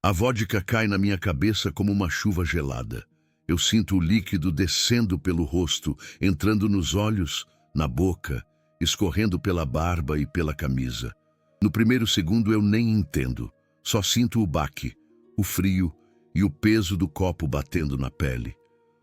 A vodka cai na minha cabeça como uma chuva gelada. Eu sinto o líquido descendo pelo rosto, entrando nos olhos, na boca, escorrendo pela barba e pela camisa. No primeiro segundo eu nem entendo. Só sinto o baque, o frio e o peso do copo batendo na pele.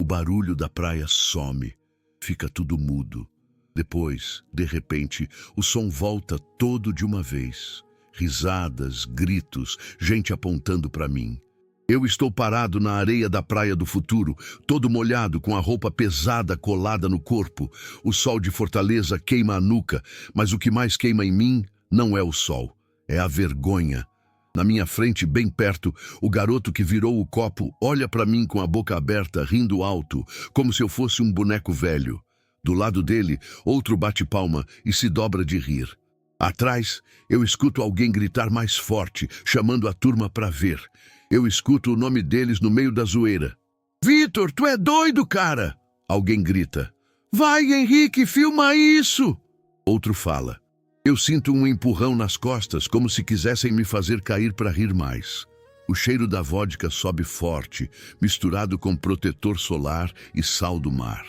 O barulho da praia some. Fica tudo mudo. Depois, de repente, o som volta todo de uma vez. Risadas, gritos, gente apontando para mim. Eu estou parado na areia da praia do futuro, todo molhado, com a roupa pesada colada no corpo. O sol de Fortaleza queima a nuca, mas o que mais queima em mim não é o sol, é a vergonha. Na minha frente, bem perto, o garoto que virou o copo olha para mim com a boca aberta, rindo alto, como se eu fosse um boneco velho. Do lado dele, outro bate palma e se dobra de rir. Atrás, eu escuto alguém gritar mais forte, chamando a turma para ver. Eu escuto o nome deles no meio da zoeira. "Vitor, tu é doido, cara!" Alguém grita. "Vai, Henrique, filma isso!" Outro fala. Eu sinto um empurrão nas costas, como se quisessem me fazer cair para rir mais. O cheiro da vodka sobe forte, misturado com protetor solar e sal do mar.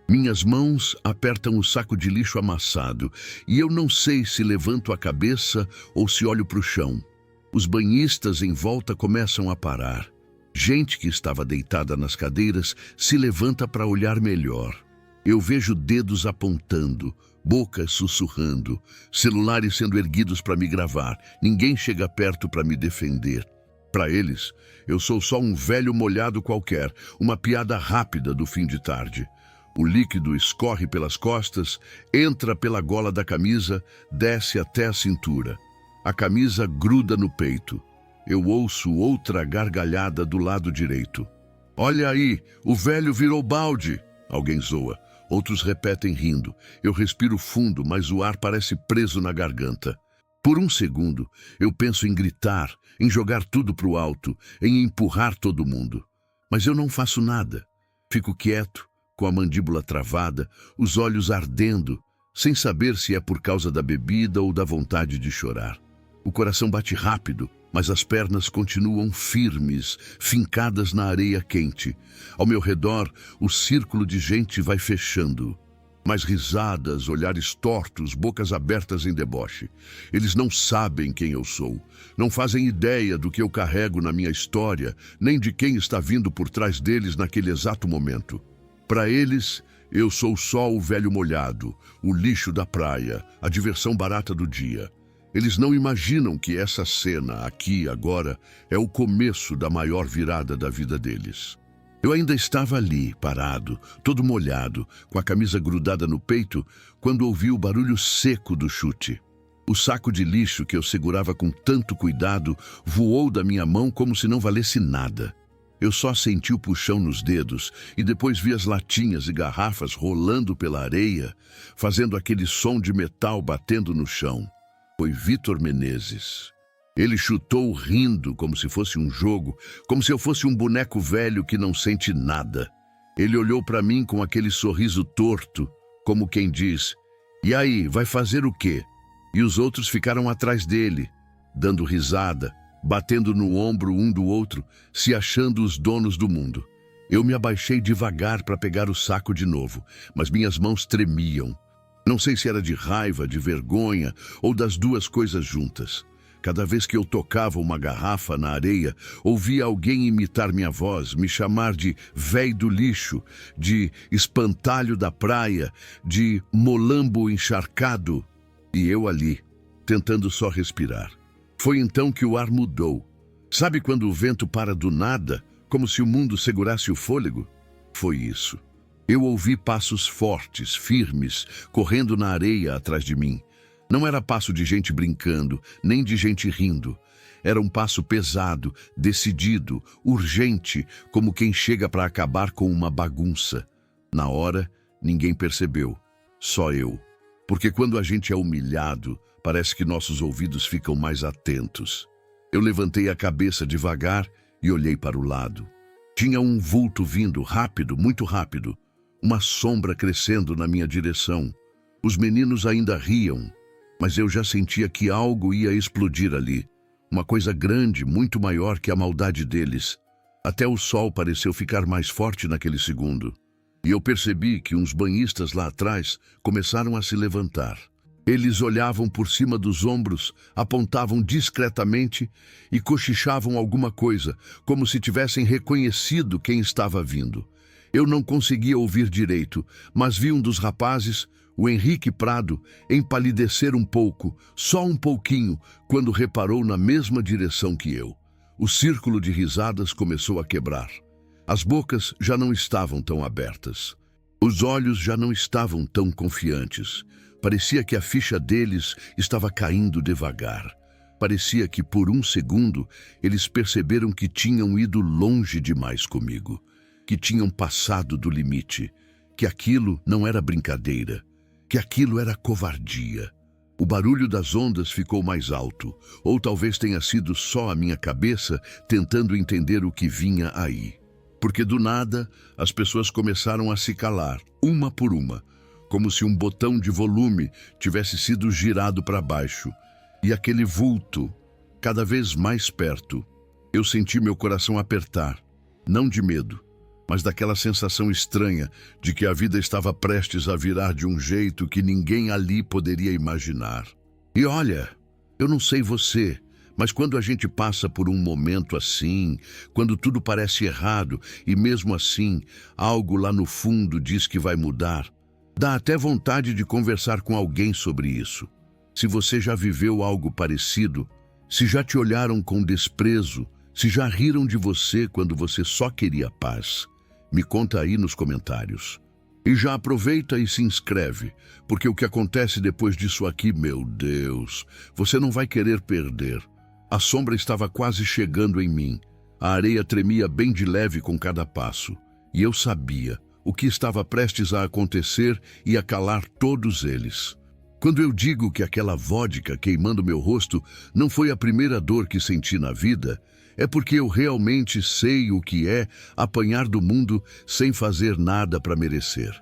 Minhas mãos apertam o saco de lixo amassado e eu não sei se levanto a cabeça ou se olho para o chão. Os banhistas em volta começam a parar. Gente que estava deitada nas cadeiras se levanta para olhar melhor. Eu vejo dedos apontando, bocas sussurrando, celulares sendo erguidos para me gravar. Ninguém chega perto para me defender. Para eles, eu sou só um velho molhado qualquer, uma piada rápida do fim de tarde. O líquido escorre pelas costas, entra pela gola da camisa, desce até a cintura. A camisa gruda no peito. Eu ouço outra gargalhada do lado direito. "Olha aí, o velho virou balde!" Alguém zoa. Outros repetem rindo. Eu respiro fundo, mas o ar parece preso na garganta. Por um segundo, eu penso em gritar, em jogar tudo para o alto, em empurrar todo mundo. Mas eu não faço nada. Fico quieto, com a mandíbula travada, os olhos ardendo, sem saber se é por causa da bebida ou da vontade de chorar. O coração bate rápido, mas as pernas continuam firmes, fincadas na areia quente. Ao meu redor, o círculo de gente vai fechando. Mais risadas, olhares tortos, bocas abertas em deboche. Eles não sabem quem eu sou. Não fazem ideia do que eu carrego na minha história, nem de quem está vindo por trás deles naquele exato momento. Para eles, eu sou só o velho molhado, o lixo da praia, a diversão barata do dia. Eles não imaginam que essa cena, aqui, agora, é o começo da maior virada da vida deles. Eu ainda estava ali, parado, todo molhado, com a camisa grudada no peito, quando ouvi o barulho seco do chute. O saco de lixo que eu segurava com tanto cuidado voou da minha mão como se não valesse nada. Eu só senti o puxão nos dedos e depois vi as latinhas e garrafas rolando pela areia, fazendo aquele som de metal batendo no chão. Foi Vitor Menezes. Ele chutou rindo como se fosse um jogo, como se eu fosse um boneco velho que não sente nada. Ele olhou para mim com aquele sorriso torto, como quem diz, "E aí, vai fazer o quê?" E os outros ficaram atrás dele, dando risada, batendo no ombro um do outro, se achando os donos do mundo. Eu me abaixei devagar para pegar o saco de novo, mas minhas mãos tremiam. Não sei se era de raiva, de vergonha ou das duas coisas juntas. Cada vez que eu tocava uma garrafa na areia, ouvia alguém imitar minha voz, me chamar de véi do lixo, de espantalho da praia, de molambo encharcado. E eu ali, tentando só respirar. Foi então que o ar mudou. Sabe quando o vento para do nada, como se o mundo segurasse o fôlego? Foi isso. Eu ouvi passos fortes, firmes, correndo na areia atrás de mim. Não era passo de gente brincando, nem de gente rindo. Era um passo pesado, decidido, urgente, como quem chega para acabar com uma bagunça. Na hora, ninguém percebeu, só eu. Porque quando a gente é humilhado, parece que nossos ouvidos ficam mais atentos. Eu levantei a cabeça devagar e olhei para o lado. Tinha um vulto vindo, rápido, muito rápido. Uma sombra crescendo na minha direção. Os meninos ainda riam, mas eu já sentia que algo ia explodir ali. Uma coisa grande, muito maior que a maldade deles. Até o sol pareceu ficar mais forte naquele segundo. E eu percebi que uns banhistas lá atrás começaram a se levantar. Eles olhavam por cima dos ombros, apontavam discretamente e cochichavam alguma coisa, como se tivessem reconhecido quem estava vindo. Eu não conseguia ouvir direito, mas vi um dos rapazes, o Henrique Prado, empalidecer um pouco, só um pouquinho, quando reparou na mesma direção que eu. O círculo de risadas começou a quebrar. As bocas já não estavam tão abertas. Os olhos já não estavam tão confiantes. Parecia que a ficha deles estava caindo devagar. Parecia que, por um segundo, eles perceberam que tinham ido longe demais comigo, que tinham passado do limite, que aquilo não era brincadeira, que aquilo era covardia. O barulho das ondas ficou mais alto, ou talvez tenha sido só a minha cabeça tentando entender o que vinha aí. Porque do nada, as pessoas começaram a se calar, uma por uma, como se um botão de volume tivesse sido girado para baixo. E aquele vulto, cada vez mais perto, eu senti meu coração apertar, não de medo, mas daquela sensação estranha de que a vida estava prestes a virar de um jeito que ninguém ali poderia imaginar. E olha, eu não sei você, mas quando a gente passa por um momento assim, quando tudo parece errado e mesmo assim algo lá no fundo diz que vai mudar, dá até vontade de conversar com alguém sobre isso. Se você já viveu algo parecido, se já te olharam com desprezo, se já riram de você quando você só queria paz, me conta aí nos comentários. E já aproveita e se inscreve, porque o que acontece depois disso aqui, meu Deus, você não vai querer perder. A sombra estava quase chegando em mim. A areia tremia bem de leve com cada passo. E eu sabia. O que estava prestes a acontecer ia calar todos eles. Quando eu digo que aquela vodka queimando meu rosto não foi a primeira dor que senti na vida, é porque eu realmente sei o que é apanhar do mundo sem fazer nada para merecer.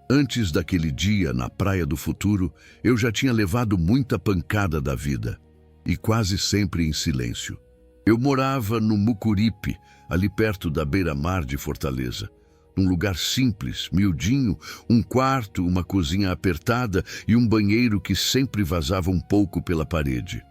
Antes daquele dia, na Praia do Futuro, eu já tinha levado muita pancada da vida, e quase sempre em silêncio. Eu morava no Mucuripe, ali perto da beira-mar de Fortaleza. Num lugar simples, miudinho, um quarto, uma cozinha apertada e um banheiro que sempre vazava um pouco pela parede.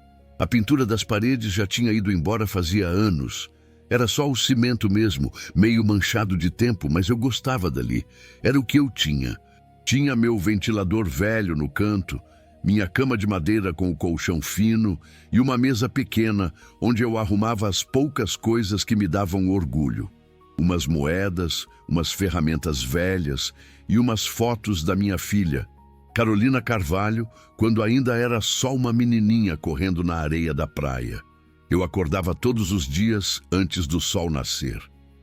A pintura das paredes já tinha ido embora fazia anos. Era só o cimento mesmo, meio manchado de tempo, mas eu gostava dali. Era o que eu tinha. Tinha meu ventilador velho no canto, minha cama de madeira com o colchão fino e uma mesa pequena onde eu arrumava as poucas coisas que me davam orgulho. Umas moedas, umas ferramentas velhas e umas fotos da minha filha, Carolina Carvalho, quando ainda era só uma menininha correndo na areia da praia. Eu acordava todos os dias antes do sol nascer.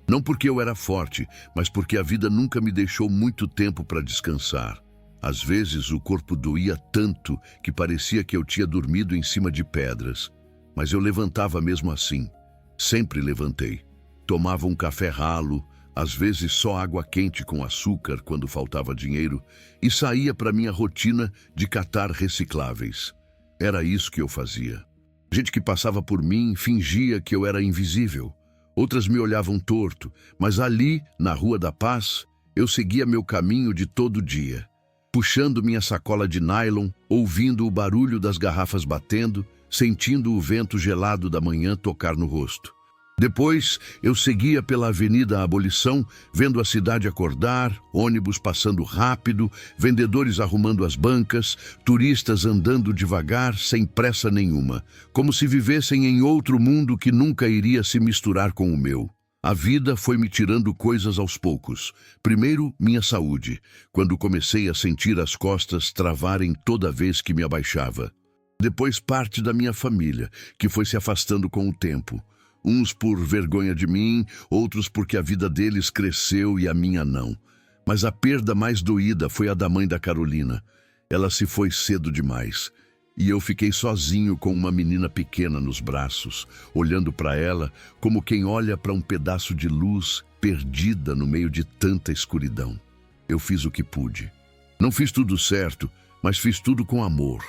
Não porque eu era forte, mas porque a vida nunca me deixou muito tempo para descansar. Às vezes o corpo doía tanto que parecia que eu tinha dormido em cima de pedras. Mas eu levantava mesmo assim. Sempre levantei. Tomava um café ralo, às vezes só água quente com açúcar quando faltava dinheiro, e saía para minha rotina de catar recicláveis. Era isso que eu fazia. Gente que passava por mim fingia que eu era invisível. Outras me olhavam torto, mas ali, na Rua da Paz, eu seguia meu caminho de todo dia, puxando minha sacola de nylon, ouvindo o barulho das garrafas batendo, sentindo o vento gelado da manhã tocar no rosto. Depois, eu seguia pela Avenida Abolição, vendo a cidade acordar, ônibus passando rápido, vendedores arrumando as bancas, turistas andando devagar, sem pressa nenhuma, como se vivessem em outro mundo que nunca iria se misturar com o meu. A vida foi me tirando coisas aos poucos. Primeiro, minha saúde, quando comecei a sentir as costas travarem toda vez que me abaixava. Depois, parte da minha família, que foi se afastando com o tempo. Uns por vergonha de mim, outros porque a vida deles cresceu e a minha não. Mas a perda mais doída foi a da mãe da Carolina. Ela se foi cedo demais. E eu fiquei sozinho com uma menina pequena nos braços, olhando para ela como quem olha para um pedaço de luz perdida no meio de tanta escuridão. Eu fiz o que pude. Não fiz tudo certo, mas fiz tudo com amor.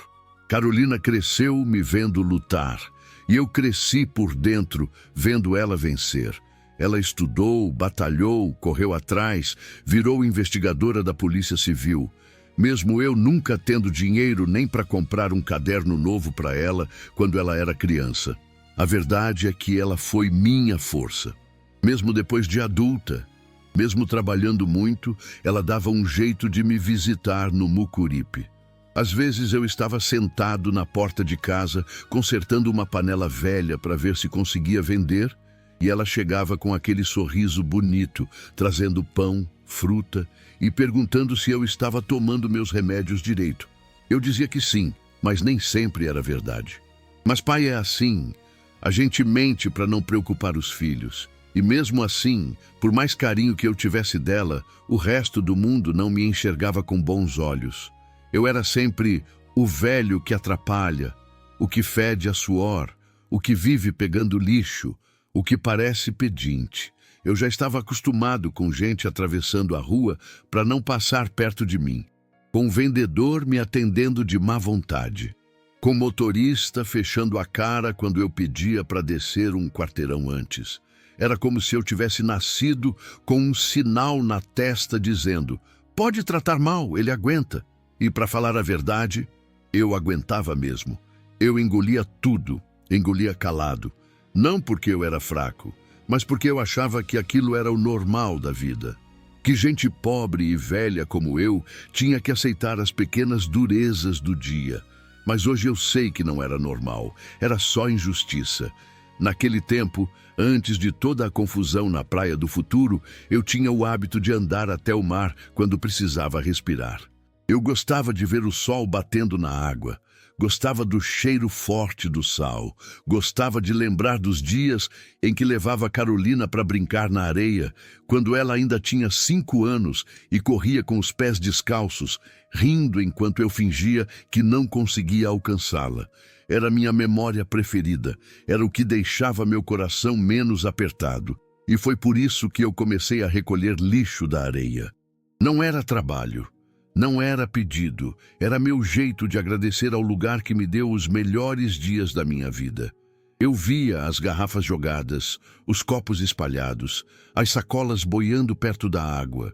Carolina cresceu me vendo lutar. E eu cresci por dentro, vendo ela vencer. Ela estudou, batalhou, correu atrás, virou investigadora da Polícia Civil. Mesmo eu nunca tendo dinheiro nem para comprar um caderno novo para ela quando ela era criança. A verdade é que ela foi minha força. Mesmo depois de adulta, mesmo trabalhando muito, ela dava um jeito de me visitar no Mucuripe. Às vezes eu estava sentado na porta de casa, consertando uma panela velha para ver se conseguia vender, e ela chegava com aquele sorriso bonito, trazendo pão, fruta e perguntando se eu estava tomando meus remédios direito. Eu dizia que sim, mas nem sempre era verdade. Mas pai é assim, a gente mente para não preocupar os filhos. E mesmo assim, por mais carinho que eu tivesse dela, o resto do mundo não me enxergava com bons olhos. Eu era sempre o velho que atrapalha, o que fede a suor, o que vive pegando lixo, o que parece pedinte. Eu já estava acostumado com gente atravessando a rua para não passar perto de mim, com um vendedor me atendendo de má vontade, com motorista fechando a cara quando eu pedia para descer um quarteirão antes. Era como se eu tivesse nascido com um sinal na testa dizendo: pode tratar mal, ele aguenta. E para falar a verdade, eu aguentava mesmo. Eu engolia tudo, engolia calado. Não porque eu era fraco, mas porque eu achava que aquilo era o normal da vida. Que gente pobre e velha como eu tinha que aceitar as pequenas durezas do dia. Mas hoje eu sei que não era normal, era só injustiça. Naquele tempo, antes de toda a confusão na Praia do Futuro, eu tinha o hábito de andar até o mar quando precisava respirar. Eu gostava de ver o sol batendo na água, gostava do cheiro forte do sal, gostava de lembrar dos dias em que levava Carolina para brincar na areia, quando ela ainda tinha 5 anos e corria com os pés descalços, rindo enquanto eu fingia que não conseguia alcançá-la. Era minha memória preferida, era o que deixava meu coração menos apertado. E foi por isso que eu comecei a recolher lixo da areia. Não era trabalho. Não era pedido, era meu jeito de agradecer ao lugar que me deu os melhores dias da minha vida. Eu via as garrafas jogadas, os copos espalhados, as sacolas boiando perto da água,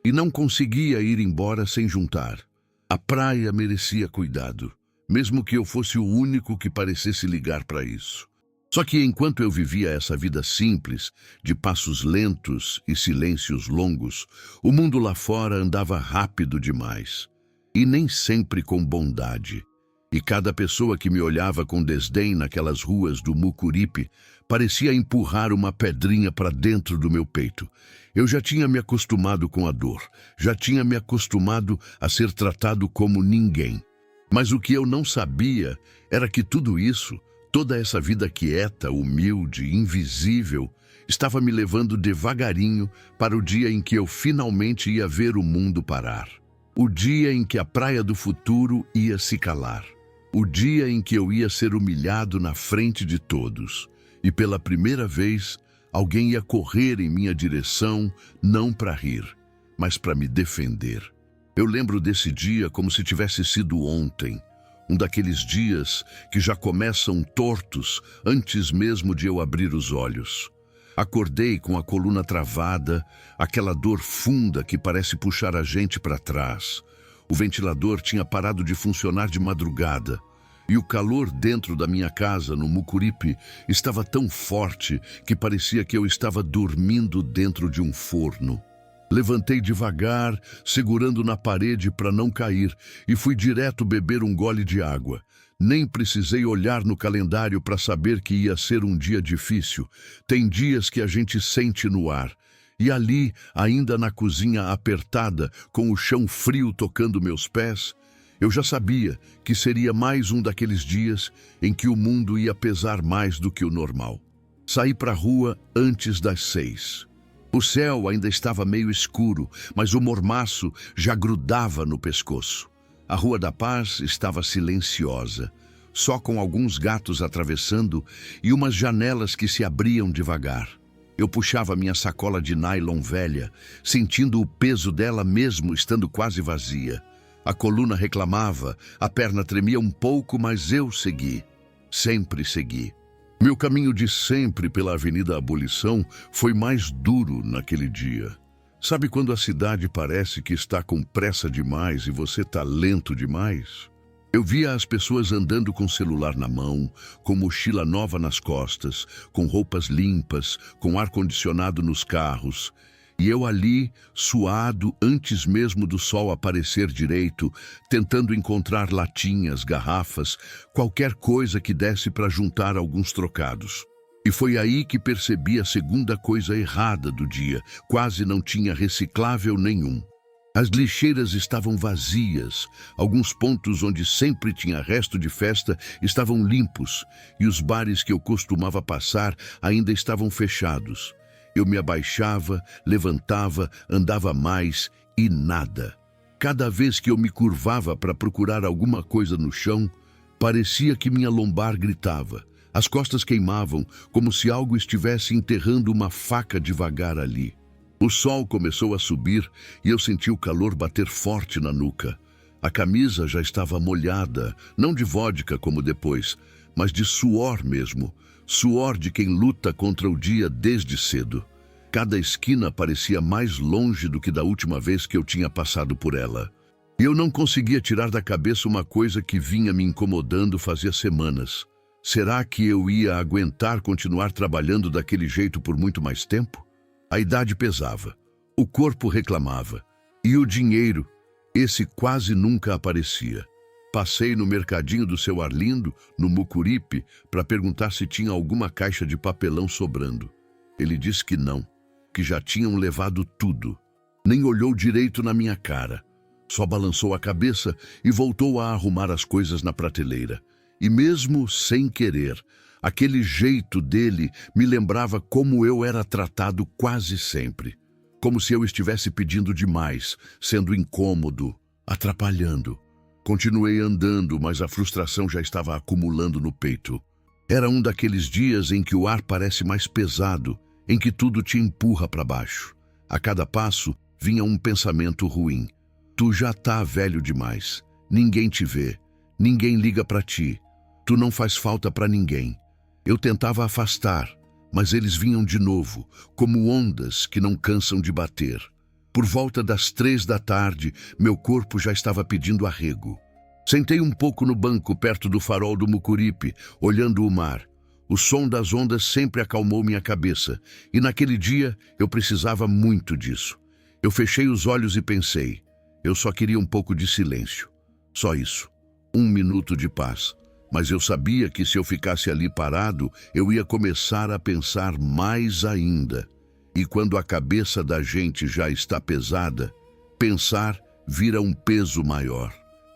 e não conseguia ir embora sem juntar. A praia merecia cuidado, mesmo que eu fosse o único que parecesse ligar para isso. Só que enquanto eu vivia essa vida simples, de passos lentos e silêncios longos, o mundo lá fora andava rápido demais. E nem sempre com bondade. E cada pessoa que me olhava com desdém naquelas ruas do Mucuripe parecia empurrar uma pedrinha para dentro do meu peito. Eu já tinha me acostumado com a dor, já tinha me acostumado a ser tratado como ninguém. Mas o que eu não sabia era que tudo isso, toda essa vida quieta, humilde, invisível, estava me levando devagarinho para o dia em que eu finalmente ia ver o mundo parar. O dia em que a Praia do Futuro ia se calar. O dia em que eu ia ser humilhado na frente de todos. E pela primeira vez, alguém ia correr em minha direção, não para rir, mas para me defender. Eu lembro desse dia como se tivesse sido ontem. Um daqueles dias que já começam tortos antes mesmo de eu abrir os olhos. Acordei com a coluna travada, aquela dor funda que parece puxar a gente para trás. O ventilador tinha parado de funcionar de madrugada. E o calor dentro da minha casa, no Mucuripe, estava tão forte que parecia que eu estava dormindo dentro de um forno. Levantei devagar, segurando na parede para não cair, e fui direto beber um gole de água. Nem precisei olhar no calendário para saber que ia ser um dia difícil. Tem dias que a gente sente no ar. E ali, ainda na cozinha apertada, com o chão frio tocando meus pés, eu já sabia que seria mais um daqueles dias em que o mundo ia pesar mais do que o normal. Saí para a rua antes das 6. O céu ainda estava meio escuro, mas o mormaço já grudava no pescoço. A Rua da Paz estava silenciosa, só com alguns gatos atravessando e umas janelas que se abriam devagar. Eu puxava minha sacola de nylon velha, sentindo o peso dela mesmo estando quase vazia. A coluna reclamava, a perna tremia um pouco, mas eu segui. Sempre segui. Meu caminho de sempre pela Avenida Abolição foi mais duro naquele dia. Sabe quando a cidade parece que está com pressa demais e você está lento demais? Eu via as pessoas andando com celular na mão, com mochila nova nas costas, com roupas limpas, com ar-condicionado nos carros. E eu ali, suado antes mesmo do sol aparecer direito, tentando encontrar latinhas, garrafas, qualquer coisa que desse para juntar alguns trocados. E foi aí que percebi a segunda coisa errada do dia. Quase não tinha reciclável nenhum. As lixeiras estavam vazias, alguns pontos onde sempre tinha resto de festa estavam limpos, e os bares que eu costumava passar ainda estavam fechados. Eu me abaixava, levantava, andava mais e nada. Cada vez que eu me curvava para procurar alguma coisa no chão, parecia que minha lombar gritava. As costas queimavam, como se algo estivesse enterrando uma faca devagar ali. O sol começou a subir e eu senti o calor bater forte na nuca. A camisa já estava molhada, não de vodka como depois, mas de suor mesmo. Suor de quem luta contra o dia desde cedo. Cada esquina parecia mais longe do que da última vez que eu tinha passado por ela. E eu não conseguia tirar da cabeça uma coisa que vinha me incomodando fazia semanas. Será que eu ia aguentar continuar trabalhando daquele jeito por muito mais tempo? A idade pesava, o corpo reclamava, e o dinheiro, esse quase nunca aparecia. Passei no mercadinho do seu Arlindo, no Mucuripe, para perguntar se tinha alguma caixa de papelão sobrando. Ele disse que não, que já tinham levado tudo. Nem olhou direito na minha cara. Só balançou a cabeça e voltou a arrumar as coisas na prateleira. E mesmo sem querer, aquele jeito dele me lembrava como eu era tratado quase sempre. Como se eu estivesse pedindo demais, sendo incômodo, atrapalhando. Continuei andando, mas a frustração já estava acumulando no peito. Era um daqueles dias em que o ar parece mais pesado, em que tudo te empurra para baixo. A cada passo vinha um pensamento ruim. Tu já tá velho demais. Ninguém te vê. Ninguém liga para ti. Tu não faz falta para ninguém. Eu tentava afastar, mas eles vinham de novo, como ondas que não cansam de bater. Por volta das 3 da tarde, meu corpo já estava pedindo arrego. Sentei um pouco no banco perto do farol do Mucuripe, olhando o mar. O som das ondas sempre acalmou minha cabeça, e naquele dia eu precisava muito disso. Eu fechei os olhos e pensei, eu só queria um pouco de silêncio. Só isso. 1 minuto de paz. Mas eu sabia que se eu ficasse ali parado, eu ia começar a pensar mais ainda. E quando a cabeça da gente já está pesada, pensar vira um peso maior.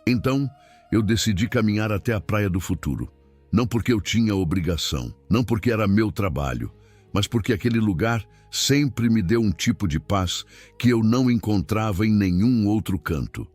Então, eu decidi caminhar até a Praia do Futuro. Não porque eu tinha obrigação, não porque era meu trabalho, mas porque aquele lugar sempre me deu um tipo de paz que eu não encontrava em nenhum outro canto.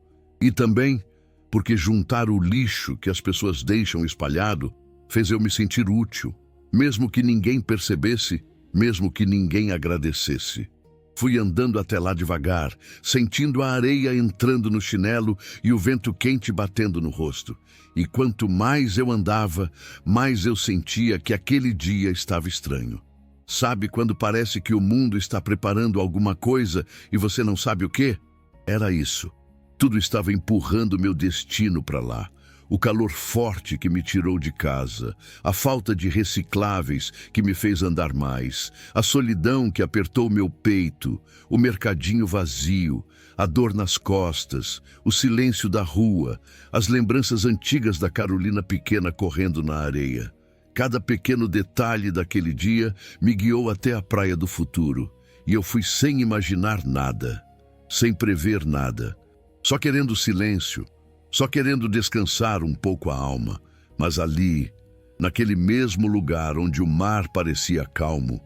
E também porque juntar o lixo que as pessoas deixam espalhado fez eu me sentir útil, mesmo que ninguém percebesse, mesmo que ninguém agradecesse. Fui andando até lá devagar, sentindo a areia entrando no chinelo e o vento quente batendo no rosto. E quanto mais eu andava, mais eu sentia que aquele dia estava estranho. Sabe quando parece que o mundo está preparando alguma coisa e você não sabe o quê? Era isso. Tudo estava empurrando meu destino para lá. O calor forte que me tirou de casa, a falta de recicláveis que me fez andar mais, a solidão que apertou meu peito, o mercadinho vazio, a dor nas costas, o silêncio da rua, as lembranças antigas da Carolina pequena correndo na areia. Cada pequeno detalhe daquele dia me guiou até a Praia do Futuro, e eu fui sem imaginar nada, sem prever nada. Só querendo silêncio, só querendo descansar um pouco a alma. Mas ali, naquele mesmo lugar onde o mar parecia calmo,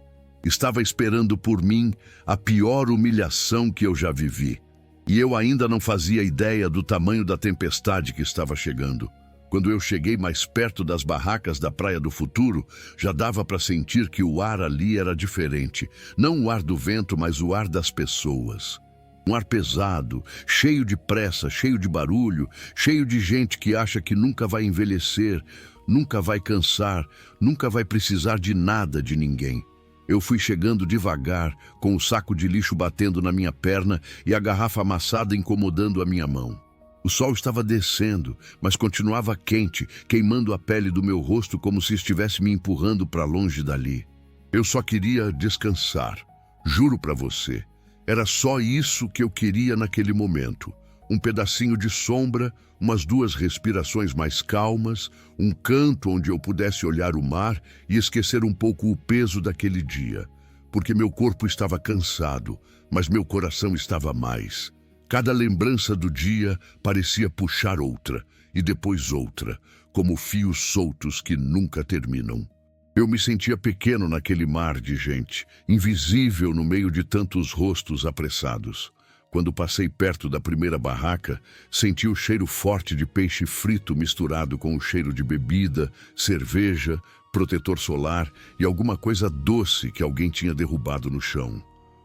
estava esperando por mim a pior humilhação que eu já vivi. E eu ainda não fazia ideia do tamanho da tempestade que estava chegando. Quando eu cheguei mais perto das barracas da Praia do Futuro, já dava para sentir que o ar ali era diferente. Não o ar do vento, mas o ar das pessoas. Um ar pesado, cheio de pressa, cheio de barulho, cheio de gente que acha que nunca vai envelhecer. nunca vai cansar, nunca vai precisar de nada de ninguém. Eu fui chegando devagar, com o saco de lixo batendo na minha perna e a garrafa amassada incomodando a minha mão. O sol estava descendo, mas continuava quente, queimando a pele do meu rosto como se estivesse me empurrando para longe dali. Eu só queria descansar. Juro para você, era só isso que eu queria naquele momento. Um pedacinho de sombra, umas 2 respirações mais calmas, um canto onde eu pudesse olhar o mar e esquecer um pouco o peso daquele dia. Porque meu corpo estava cansado, mas meu coração estava a mais. Cada lembrança do dia parecia puxar outra, e depois outra, como fios soltos que nunca terminam. Eu me sentia pequeno naquele mar de gente, invisível no meio de tantos rostos apressados. Quando passei perto da primeira barraca, senti o cheiro forte de peixe frito misturado com o cheiro de bebida, cerveja, protetor solar e alguma coisa doce que alguém tinha derrubado no chão.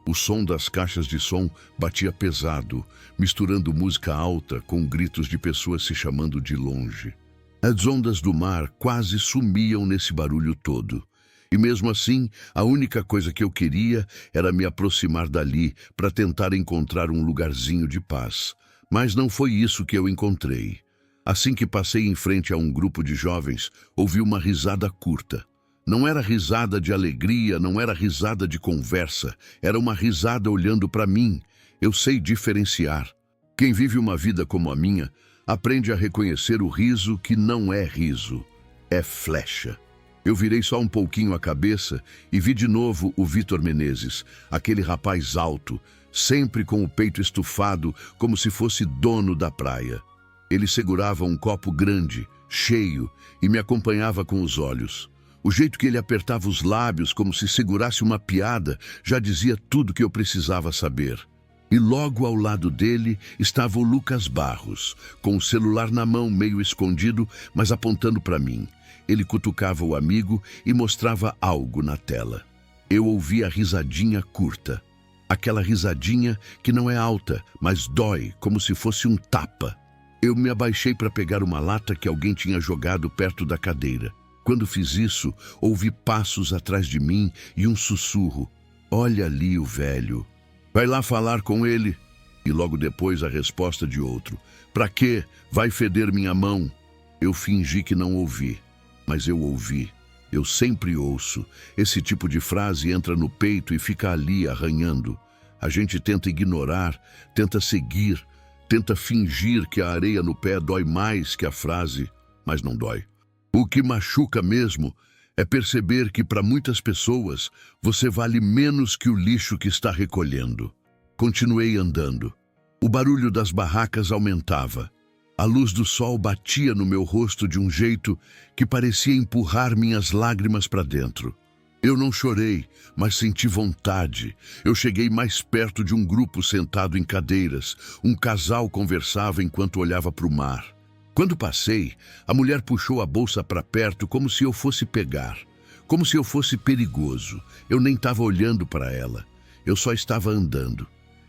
O som das caixas de som batia pesado, misturando música alta com gritos de pessoas se chamando de longe. As ondas do mar quase sumiam nesse barulho todo. E mesmo assim, a única coisa que eu queria era me aproximar dali para tentar encontrar um lugarzinho de paz. Mas não foi isso que eu encontrei. Assim que passei em frente a um grupo de jovens, ouvi uma risada curta. Não era risada de alegria, não era risada de conversa, era uma risada olhando para mim. Eu sei diferenciar. Quem vive uma vida como a minha, aprende a reconhecer o riso que não é riso, é flecha. Eu virei só um pouquinho a cabeça e vi de novo o Vitor Menezes, aquele rapaz alto, sempre com o peito estufado, como se fosse dono da praia. Ele segurava um copo grande, cheio, e me acompanhava com os olhos. O jeito que ele apertava os lábios como se segurasse uma piada já dizia tudo que eu precisava saber. E logo ao lado dele estava o Lucas Barros, com o celular na mão meio escondido, mas apontando para mim. Ele cutucava o amigo e mostrava algo na tela. Eu ouvi a risadinha curta. Aquela risadinha que não é alta, mas dói, como se fosse um tapa. Eu me abaixei para pegar uma lata que alguém tinha jogado perto da cadeira. Quando fiz isso, ouvi passos atrás de mim e um sussurro. Olha ali o velho. Vai lá falar com ele. E logo depois a resposta de outro. Pra quê? Vai feder minha mão. Eu fingi que não ouvi. Mas eu ouvi. Eu sempre ouço. Esse tipo de frase entra no peito e fica ali arranhando. A gente tenta ignorar, tenta seguir, tenta fingir que a areia no pé dói mais que a frase, mas não dói. O que machuca mesmo é perceber que para muitas pessoas você vale menos que o lixo que está recolhendo. Continuei andando. O barulho das barracas aumentava. A luz do sol batia no meu rosto de um jeito que parecia empurrar minhas lágrimas para dentro. Eu não chorei, mas senti vontade. Eu cheguei mais perto de um grupo sentado em cadeiras. Um casal conversava enquanto olhava para o mar. Quando passei, a mulher puxou a bolsa para perto como se eu fosse pegar. Como se eu fosse perigoso. Eu nem estava olhando para ela. Eu só estava andando.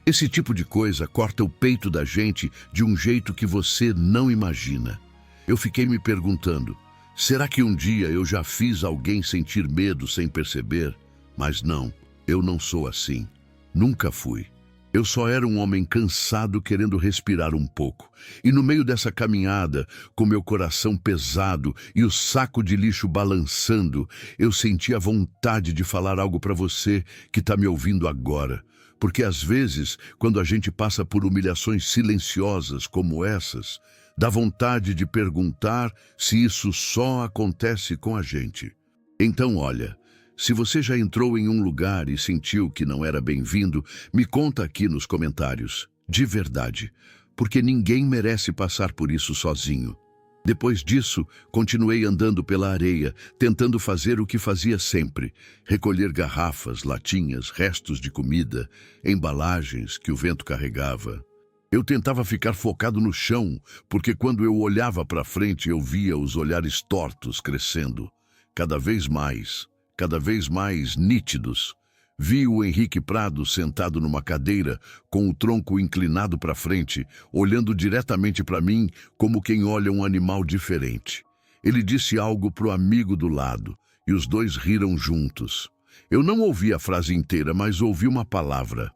Esse tipo de coisa corta o peito da gente de um jeito que você não imagina. Eu fiquei me perguntando, será que um dia eu já fiz alguém sentir medo sem perceber? Mas não, eu não sou assim. Nunca fui. Eu só era um homem cansado querendo respirar um pouco. E no meio dessa caminhada, com meu coração pesado e o saco de lixo balançando, eu senti a vontade de falar algo para você que está me ouvindo agora. Porque às vezes, quando a gente passa por humilhações silenciosas como essas, dá vontade de perguntar se isso só acontece com a gente. Então, olha, se você já entrou em um lugar e sentiu que não era bem-vindo, me conta aqui nos comentários, de verdade, porque ninguém merece passar por isso sozinho. Depois disso, continuei andando pela areia, tentando fazer o que fazia sempre, recolher garrafas, latinhas, restos de comida, embalagens que o vento carregava. Eu tentava ficar focado no chão, porque quando eu olhava para frente eu via os olhares tortos crescendo, cada vez mais nítidos. Vi o Henrique Prado sentado numa cadeira, com o tronco inclinado para frente, olhando diretamente para mim como quem olha um animal diferente. Ele disse algo pro amigo do lado, e os dois riram juntos. Eu não ouvi a frase inteira, mas ouvi uma palavra: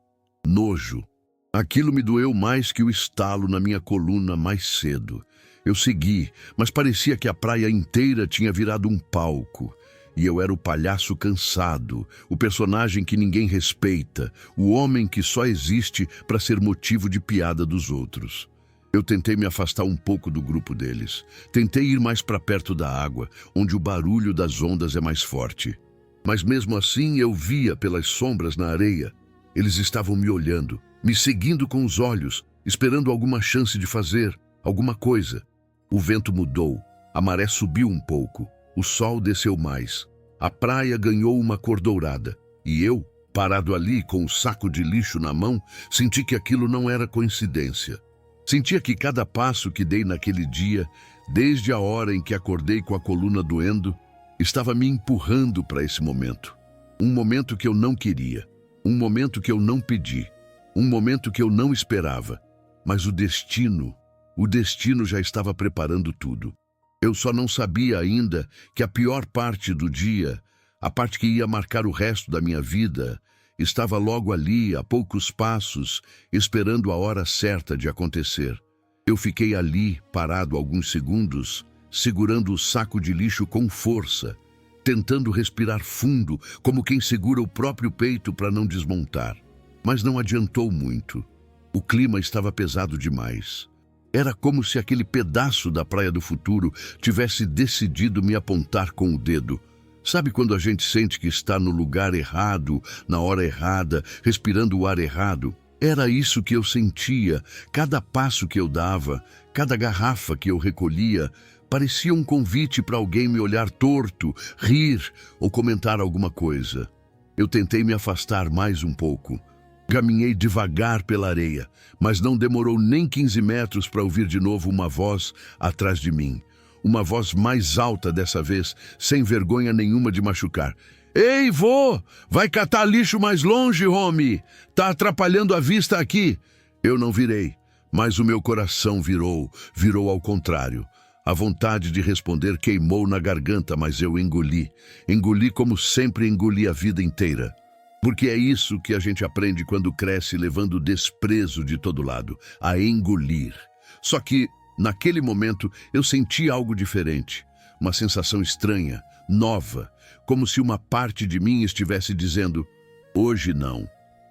nojo. Aquilo me doeu mais que o estalo na minha coluna mais cedo. Eu segui, mas parecia que a praia inteira tinha virado um palco. E eu era o palhaço cansado, o personagem que ninguém respeita, o homem que só existe para ser motivo de piada dos outros. Eu tentei me afastar um pouco do grupo deles. Tentei ir mais para perto da água, onde o barulho das ondas é mais forte. Mas mesmo assim eu via pelas sombras na areia. Eles estavam me olhando, me seguindo com os olhos, esperando alguma chance de fazer alguma coisa. O vento mudou, a maré subiu um pouco, o sol desceu mais. A praia ganhou uma cor dourada. E eu, parado ali com o saco de lixo na mão, senti que aquilo não era coincidência. Sentia que cada passo que dei naquele dia, desde a hora em que acordei com a coluna doendo, estava me empurrando para esse momento. Um momento que eu não queria, um momento que eu não pedi, um momento que eu não esperava. Mas o destino já estava preparando tudo. Eu só não sabia ainda que a pior parte do dia, a parte que ia marcar o resto da minha vida, estava logo ali, a poucos passos, esperando a hora certa de acontecer. Eu fiquei ali, parado alguns segundos, segurando o saco de lixo com força, tentando respirar fundo, como quem segura o próprio peito para não desmontar. Mas não adiantou muito. O clima estava pesado demais. Era como se aquele pedaço da Praia do Futuro tivesse decidido me apontar com o dedo. Sabe quando a gente sente que está no lugar errado, na hora errada, respirando o ar errado? Era isso que eu sentia. Cada passo que eu dava, cada garrafa que eu recolhia, parecia um convite para alguém me olhar torto, rir ou comentar alguma coisa. Eu tentei me afastar mais um pouco. Caminhei devagar pela areia, mas não demorou nem 15 metros para ouvir de novo uma voz atrás de mim. Uma voz mais alta dessa vez, sem vergonha nenhuma de machucar. Ei, vô! Vai catar lixo mais longe, homem! Tá atrapalhando a vista aqui! Eu não virei, mas o meu coração virou ao contrário. A vontade de responder queimou na garganta, mas eu engoli. Engoli como sempre engoli a vida inteira. Porque é isso que a gente aprende quando cresce levando desprezo de todo lado, a engolir. Só que, naquele momento, eu senti algo diferente. Uma sensação estranha, nova, como se uma parte de mim estivesse dizendo: hoje não.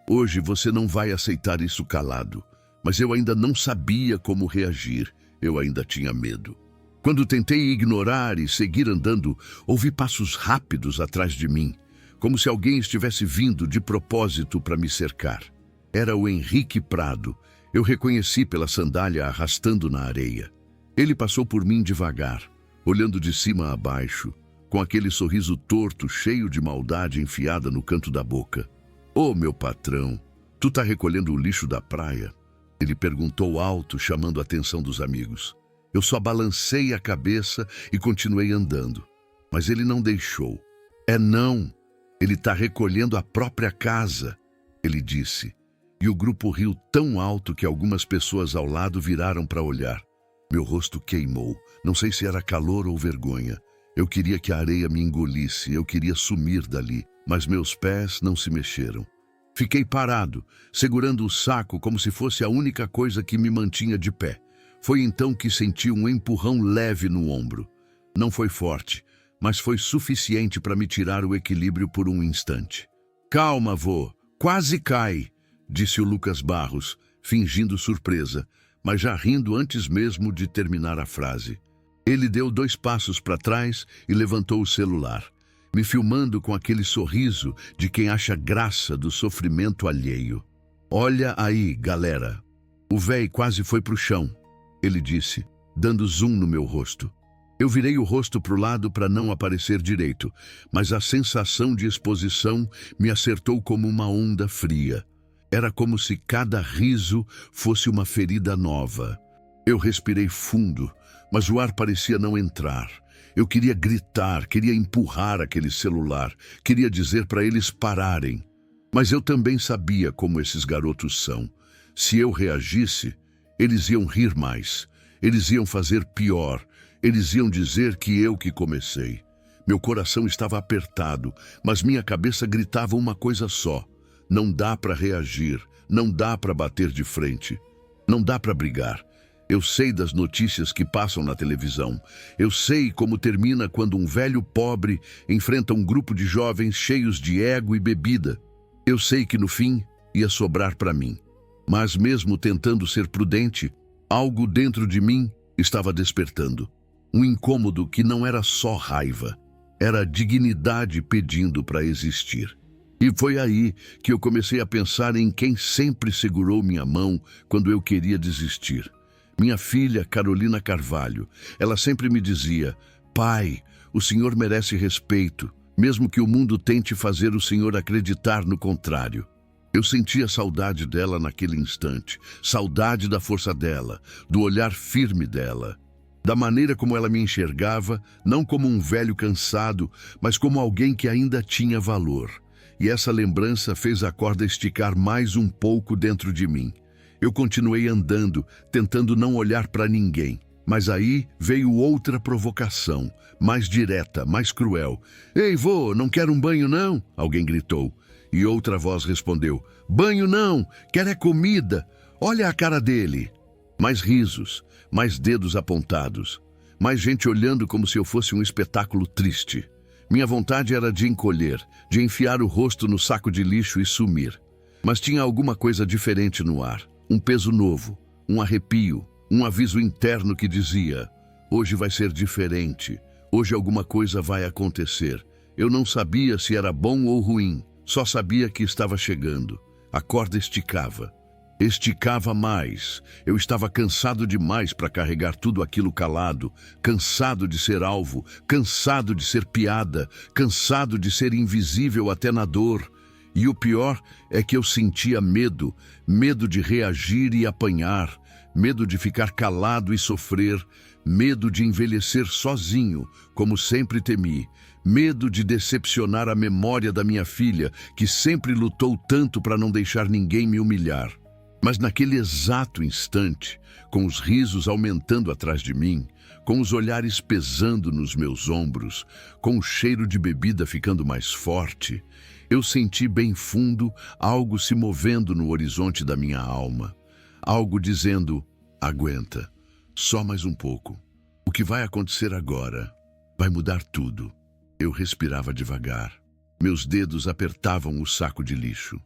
Hoje você não vai aceitar isso calado. Mas eu ainda não sabia como reagir. Eu ainda tinha medo. Quando tentei ignorar e seguir andando, ouvi passos rápidos atrás de mim, como se alguém estivesse vindo de propósito para me cercar. Era o Henrique Prado. Eu reconheci pela sandália arrastando na areia. Ele passou por mim devagar, olhando de cima a baixo, com aquele sorriso torto, cheio de maldade enfiada no canto da boca. Ô, meu patrão, tu tá recolhendo o lixo da praia? Ele perguntou alto, chamando a atenção dos amigos. Eu só balancei a cabeça e continuei andando. Mas ele não deixou. É não. Ele está recolhendo a própria casa, ele disse. E o grupo riu tão alto que algumas pessoas ao lado viraram para olhar. Meu rosto queimou. Não sei se era calor ou vergonha. Eu queria que a areia me engolisse, eu queria sumir dali, mas meus pés não se mexeram. Fiquei parado, segurando o saco como se fosse a única coisa que me mantinha de pé. Foi então que senti um empurrão leve no ombro. Não foi forte, mas foi suficiente para me tirar o equilíbrio por um instante. Calma, vô, quase cai, disse o Lucas Barros, fingindo surpresa, mas já rindo antes mesmo de terminar a frase. Ele deu 2 passos para trás e levantou o celular, me filmando com aquele sorriso de quem acha graça do sofrimento alheio. Olha aí, galera. O véi quase foi pro chão, ele disse, dando zoom no meu rosto. Eu virei o rosto para o lado para não aparecer direito, mas a sensação de exposição me acertou como uma onda fria. Era como se cada riso fosse uma ferida nova. Eu respirei fundo, mas o ar parecia não entrar. Eu queria gritar, queria empurrar aquele celular, queria dizer para eles pararem. Mas eu também sabia como esses garotos são. Se eu reagisse, eles iam rir mais, eles iam fazer pior. Eles iam dizer que eu que comecei. Meu coração estava apertado, mas minha cabeça gritava uma coisa só: não dá para reagir, não dá para bater de frente, não dá para brigar. Eu sei das notícias que passam na televisão. Eu sei como termina quando um velho pobre enfrenta um grupo de jovens cheios de ego e bebida. Eu sei que no fim ia sobrar para mim. Mas mesmo tentando ser prudente, algo dentro de mim estava despertando. Um incômodo que não era só raiva, era dignidade pedindo para existir. E foi aí que eu comecei a pensar em quem sempre segurou minha mão quando eu queria desistir. Minha filha, Carolina Carvalho. Ela sempre me dizia: pai, o senhor merece respeito, mesmo que o mundo tente fazer o senhor acreditar no contrário. Eu sentia saudade dela naquele instante, saudade da força dela, do olhar firme dela, da maneira como ela me enxergava, não como um velho cansado, mas como alguém que ainda tinha valor. E essa lembrança fez a corda esticar mais um pouco dentro de mim. Eu continuei andando, tentando não olhar para ninguém. Mas aí veio outra provocação, mais direta, mais cruel. Ei, vô, não quer um banho não? Alguém gritou. E outra voz respondeu: banho não, quer é comida. Olha a cara dele. Mais risos, mais dedos apontados, mais gente olhando como se eu fosse um espetáculo triste. Minha vontade era de encolher, de enfiar o rosto no saco de lixo e sumir. Mas tinha alguma coisa diferente no ar. Um peso novo, um arrepio, um aviso interno que dizia: hoje vai ser diferente, hoje alguma coisa vai acontecer. Eu não sabia se era bom ou ruim, só sabia que estava chegando. A corda esticava. Esticava mais. Eu estava cansado demais para carregar tudo aquilo calado, cansado de ser alvo, cansado de ser piada, cansado de ser invisível até na dor. E o pior é que eu sentia medo, medo de reagir e apanhar, medo de ficar calado e sofrer, medo de envelhecer sozinho, como sempre temi, medo de decepcionar a memória da minha filha, que sempre lutou tanto para não deixar ninguém me humilhar. Mas naquele exato instante, com os risos aumentando atrás de mim, com os olhares pesando nos meus ombros, com o cheiro de bebida ficando mais forte, eu senti bem fundo algo se movendo no horizonte da minha alma. Algo dizendo: aguenta, só mais um pouco. O que vai acontecer agora vai mudar tudo. Eu respirava devagar. Meus dedos apertavam o saco de lixo.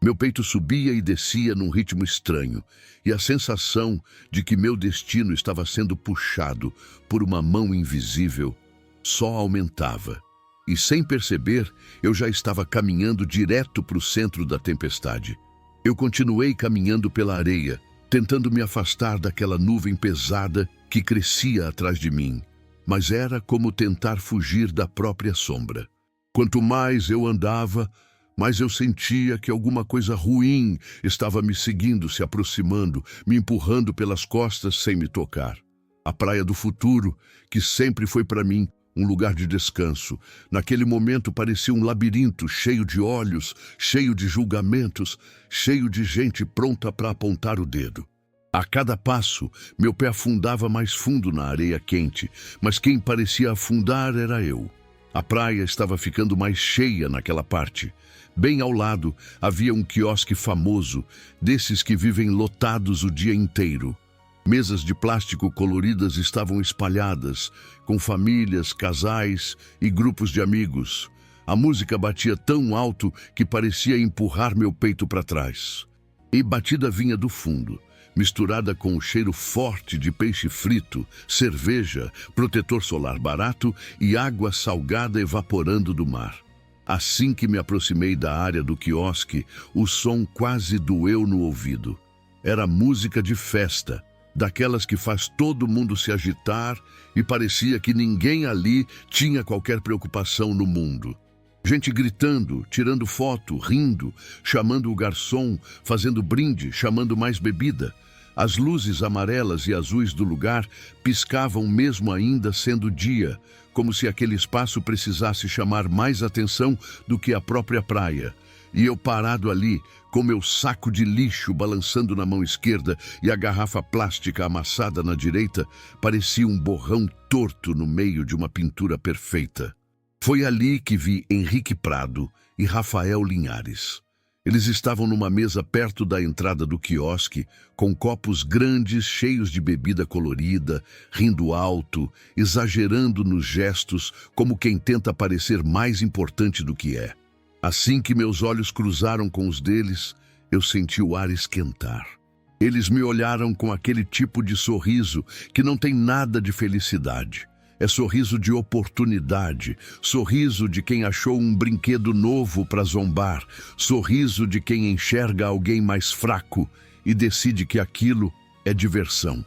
Meu peito subia e descia num ritmo estranho, e a sensação de que meu destino estava sendo puxado por uma mão invisível só aumentava. E sem perceber, eu já estava caminhando direto para o centro da tempestade. Eu continuei caminhando pela areia, tentando me afastar daquela nuvem pesada que crescia atrás de mim. Mas era como tentar fugir da própria sombra. Quanto mais eu andava, mais eu sentia que alguma coisa ruim estava me seguindo, se aproximando, me empurrando pelas costas sem me tocar. A praia do futuro, que sempre foi para mim um lugar de descanso, naquele momento parecia um labirinto cheio de olhos, cheio de julgamentos, cheio de gente pronta para apontar o dedo. A cada passo, meu pé afundava mais fundo na areia quente, mas quem parecia afundar era eu. A praia estava ficando mais cheia naquela parte. Bem ao lado havia um quiosque famoso, desses que vivem lotados o dia inteiro. Mesas de plástico coloridas estavam espalhadas, com famílias, casais e grupos de amigos. A música batia tão alto que parecia empurrar meu peito para trás. E batida vinha do fundo, misturada com o cheiro forte de peixe frito, cerveja, protetor solar barato e água salgada evaporando do mar. Assim que me aproximei da área do quiosque, o som quase doeu no ouvido. Era música de festa, daquelas que faz todo mundo se agitar, e parecia que ninguém ali tinha qualquer preocupação no mundo. Gente gritando, tirando foto, rindo, chamando o garçom, fazendo brinde, chamando mais bebida. As luzes amarelas e azuis do lugar piscavam mesmo ainda sendo dia, como se aquele espaço precisasse chamar mais atenção do que a própria praia. E eu parado ali, com meu saco de lixo balançando na mão esquerda e a garrafa plástica amassada na direita, parecia um borrão torto no meio de uma pintura perfeita. Foi ali que vi Henrique Prado e Rafael Linhares. Eles estavam numa mesa perto da entrada do quiosque, com copos grandes cheios de bebida colorida, rindo alto, exagerando nos gestos, como quem tenta parecer mais importante do que é. Assim que meus olhos cruzaram com os deles, eu senti o ar esquentar. Eles me olharam com aquele tipo de sorriso que não tem nada de felicidade. É sorriso de oportunidade, sorriso de quem achou um brinquedo novo para zombar, sorriso de quem enxerga alguém mais fraco e decide que aquilo é diversão.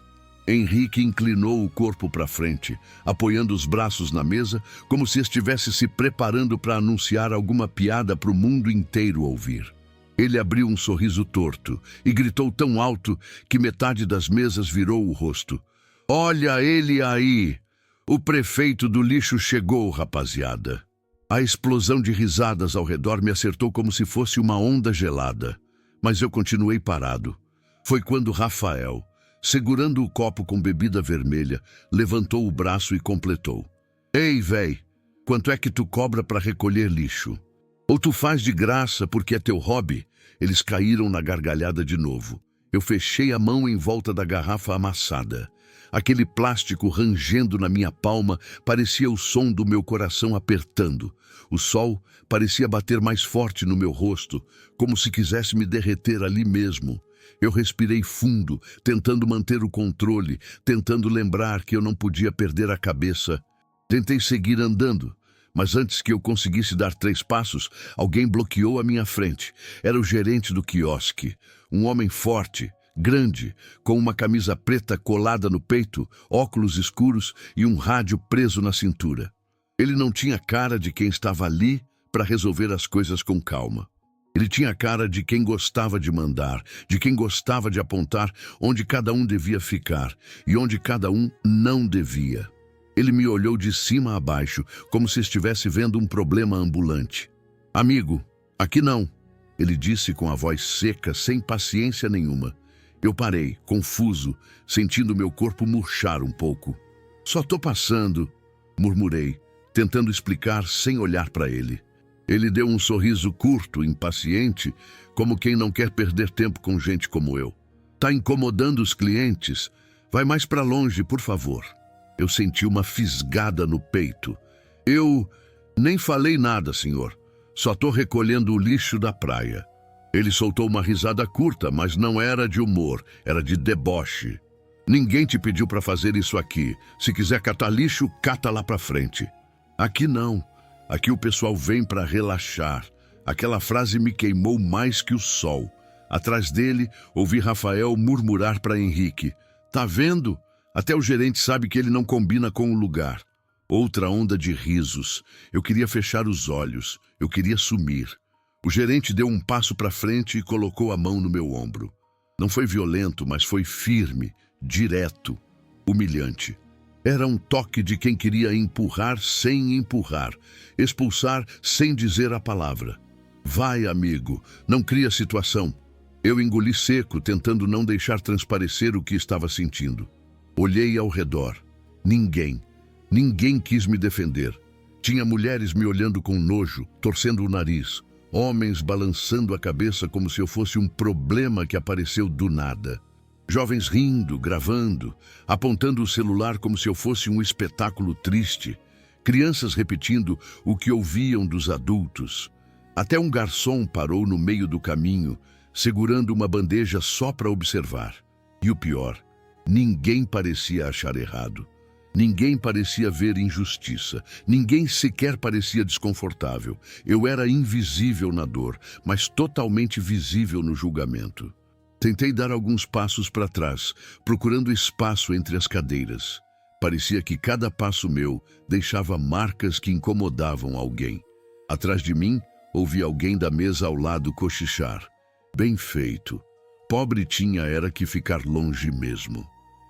Henrique inclinou o corpo para frente, apoiando os braços na mesa, como se estivesse se preparando para anunciar alguma piada para o mundo inteiro ouvir. Ele abriu um sorriso torto e gritou tão alto que metade das mesas virou o rosto. "Olha ele aí! O prefeito do lixo chegou, rapaziada." A explosão de risadas ao redor me acertou como se fosse uma onda gelada, mas eu continuei parado. Foi quando Rafael, segurando o copo com bebida vermelha, levantou o braço e completou. "Ei, véi, quanto é que tu cobra para recolher lixo? Ou tu faz de graça porque é teu hobby?" Eles caíram na gargalhada de novo. Eu fechei a mão em volta da garrafa amassada. Aquele plástico rangendo na minha palma parecia o som do meu coração apertando. O sol parecia bater mais forte no meu rosto, como se quisesse me derreter ali mesmo. Eu respirei fundo, tentando manter o controle, tentando lembrar que eu não podia perder a cabeça. Tentei seguir andando, mas antes que eu conseguisse dar 3 passos, alguém bloqueou a minha frente. Era o gerente do quiosque, um homem forte, grande, com uma camisa preta colada no peito, óculos escuros e um rádio preso na cintura. Ele não tinha cara de quem estava ali para resolver as coisas com calma. Ele tinha cara de quem gostava de mandar, de quem gostava de apontar onde cada um devia ficar e onde cada um não devia. Ele me olhou de cima a baixo, como se estivesse vendo um problema ambulante. "Amigo, aqui não", ele disse com a voz seca, sem paciência nenhuma. Eu parei, confuso, sentindo meu corpo murchar um pouco. "Só tô passando", murmurei, tentando explicar sem olhar para ele. Ele deu um sorriso curto, impaciente, como quem não quer perder tempo com gente como eu. "Tá incomodando os clientes? Vai mais para longe, por favor." Eu senti uma fisgada no peito. "Eu nem falei nada, senhor. Só tô recolhendo o lixo da praia." Ele soltou uma risada curta, mas não era de humor, era de deboche. "Ninguém te pediu para fazer isso aqui. Se quiser catar lixo, cata lá para frente." "Aqui não. Aqui o pessoal vem para relaxar." Aquela frase me queimou mais que o sol. Atrás dele, ouvi Rafael murmurar para Henrique. "Tá vendo? Até o gerente sabe que ele não combina com o lugar." Outra onda de risos. Eu queria fechar os olhos. Eu queria sumir. O gerente deu um passo para frente e colocou a mão no meu ombro. Não foi violento, mas foi firme, direto, humilhante. Era um toque de quem queria empurrar sem empurrar, expulsar sem dizer a palavra. "Vai, amigo, não cria situação." Eu engoli seco, tentando não deixar transparecer o que estava sentindo. Olhei ao redor. Ninguém quis me defender. Tinha mulheres me olhando com nojo, torcendo o nariz. Homens balançando a cabeça como se eu fosse um problema que apareceu do nada. Jovens rindo, gravando, apontando o celular como se eu fosse um espetáculo triste. Crianças repetindo o que ouviam dos adultos. Até um garçom parou no meio do caminho, segurando uma bandeja só para observar. E o pior, ninguém parecia achar errado. Ninguém parecia ver injustiça. Ninguém sequer parecia desconfortável. Eu era invisível na dor, mas totalmente visível no julgamento. Tentei dar alguns passos para trás, procurando espaço entre as cadeiras. Parecia que cada passo meu deixava marcas que incomodavam alguém. Atrás de mim, ouvi alguém da mesa ao lado cochichar. "Bem feito. Pobre tinha era que ficar longe mesmo."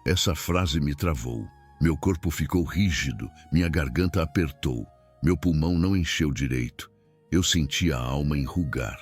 Essa frase me travou. Meu corpo ficou rígido, minha garganta apertou, meu pulmão não encheu direito. Eu senti a alma enrugar.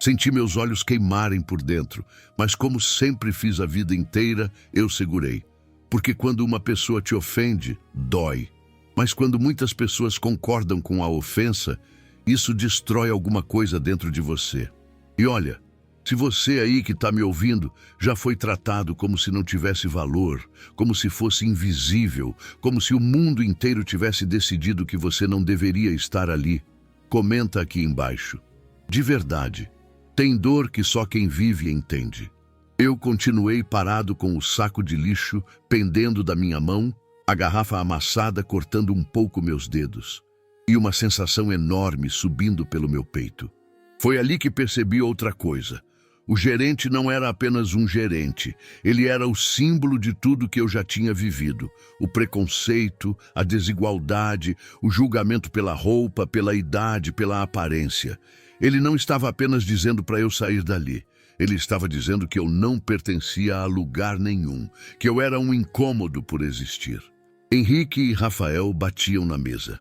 Senti meus olhos queimarem por dentro, mas como sempre fiz a vida inteira, eu segurei. Porque quando uma pessoa te ofende, dói. Mas quando muitas pessoas concordam com a ofensa, isso destrói alguma coisa dentro de você. E olha, se você aí que está me ouvindo já foi tratado como se não tivesse valor, como se fosse invisível, como se o mundo inteiro tivesse decidido que você não deveria estar ali, comenta aqui embaixo. De verdade, tem dor que só quem vive entende. Eu continuei parado com o saco de lixo pendendo da minha mão, a garrafa amassada cortando um pouco meus dedos, e uma sensação enorme subindo pelo meu peito. Foi ali que percebi outra coisa. O gerente não era apenas um gerente, ele era o símbolo de tudo que eu já tinha vivido. O preconceito, a desigualdade, o julgamento pela roupa, pela idade, pela aparência. Ele não estava apenas dizendo para eu sair dali. Ele estava dizendo que eu não pertencia a lugar nenhum, que eu era um incômodo por existir. Henrique e Rafael batiam na mesa,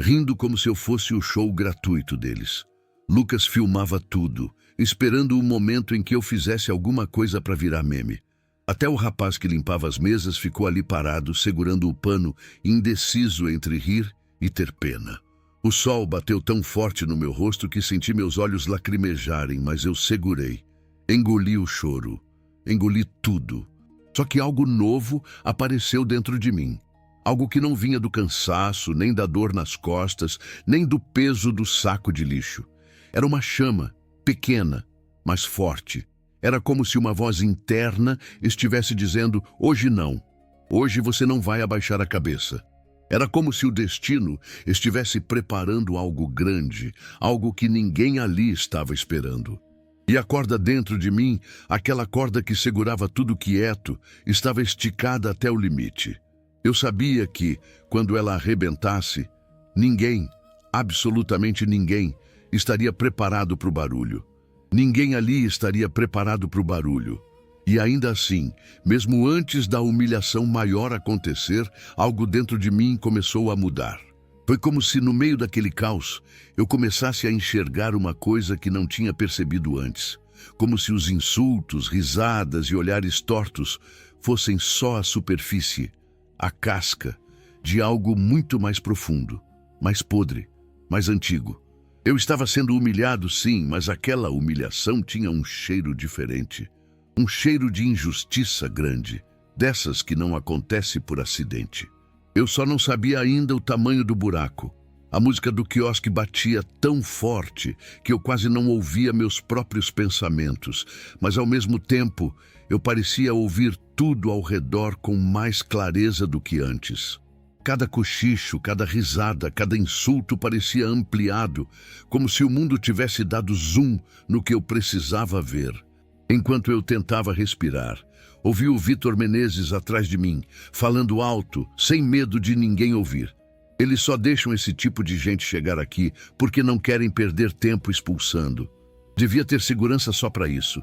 rindo como se eu fosse o show gratuito deles. Lucas filmava tudo, esperando o momento em que eu fizesse alguma coisa para virar meme. Até o rapaz que limpava as mesas ficou ali parado, segurando o pano, indeciso entre rir e ter pena. O sol bateu tão forte no meu rosto que senti meus olhos lacrimejarem, mas eu segurei. Engoli o choro. Engoli tudo. Só que algo novo apareceu dentro de mim. Algo que não vinha do cansaço, nem da dor nas costas, nem do peso do saco de lixo. Era uma chama, pequena, mas forte. Era como se uma voz interna estivesse dizendo: hoje não. Hoje você não vai abaixar a cabeça. Era como se o destino estivesse preparando algo grande, algo que ninguém ali estava esperando. E a corda dentro de mim, aquela corda que segurava tudo quieto, estava esticada até o limite. Eu sabia que, quando ela arrebentasse, ninguém, absolutamente ninguém, estaria preparado para o barulho. Ninguém ali estaria preparado para o barulho. E ainda assim, mesmo antes da humilhação maior acontecer, algo dentro de mim começou a mudar. Foi como se no meio daquele caos, eu começasse a enxergar uma coisa que não tinha percebido antes. Como se os insultos, risadas e olhares tortos fossem só a superfície, a casca de algo muito mais profundo, mais podre, mais antigo. Eu estava sendo humilhado, sim, mas aquela humilhação tinha um cheiro diferente. Um cheiro de injustiça grande, dessas que não acontece por acidente. Eu só não sabia ainda o tamanho do buraco. A música do quiosque batia tão forte que eu quase não ouvia meus próprios pensamentos, mas ao mesmo tempo eu parecia ouvir tudo ao redor com mais clareza do que antes. Cada cochicho, cada risada, cada insulto parecia ampliado, como se o mundo tivesse dado zoom no que eu precisava ver. Enquanto eu tentava respirar, ouvi o Vitor Menezes atrás de mim, falando alto, sem medo de ninguém ouvir. Eles só deixam esse tipo de gente chegar aqui porque não querem perder tempo expulsando. Devia ter segurança só para isso.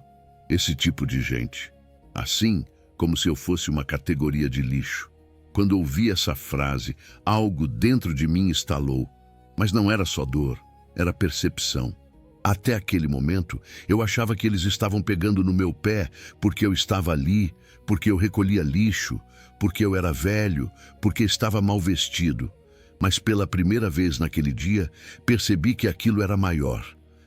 Esse tipo de gente. Assim, como se eu fosse uma categoria de lixo. Quando ouvi essa frase, algo dentro de mim estalou. Mas não era só dor, era percepção. Até aquele momento, eu achava que eles estavam pegando no meu pé porque eu estava ali, porque eu recolhia lixo, porque eu era velho, porque estava mal vestido. Mas pela primeira vez naquele dia, percebi que aquilo era maior.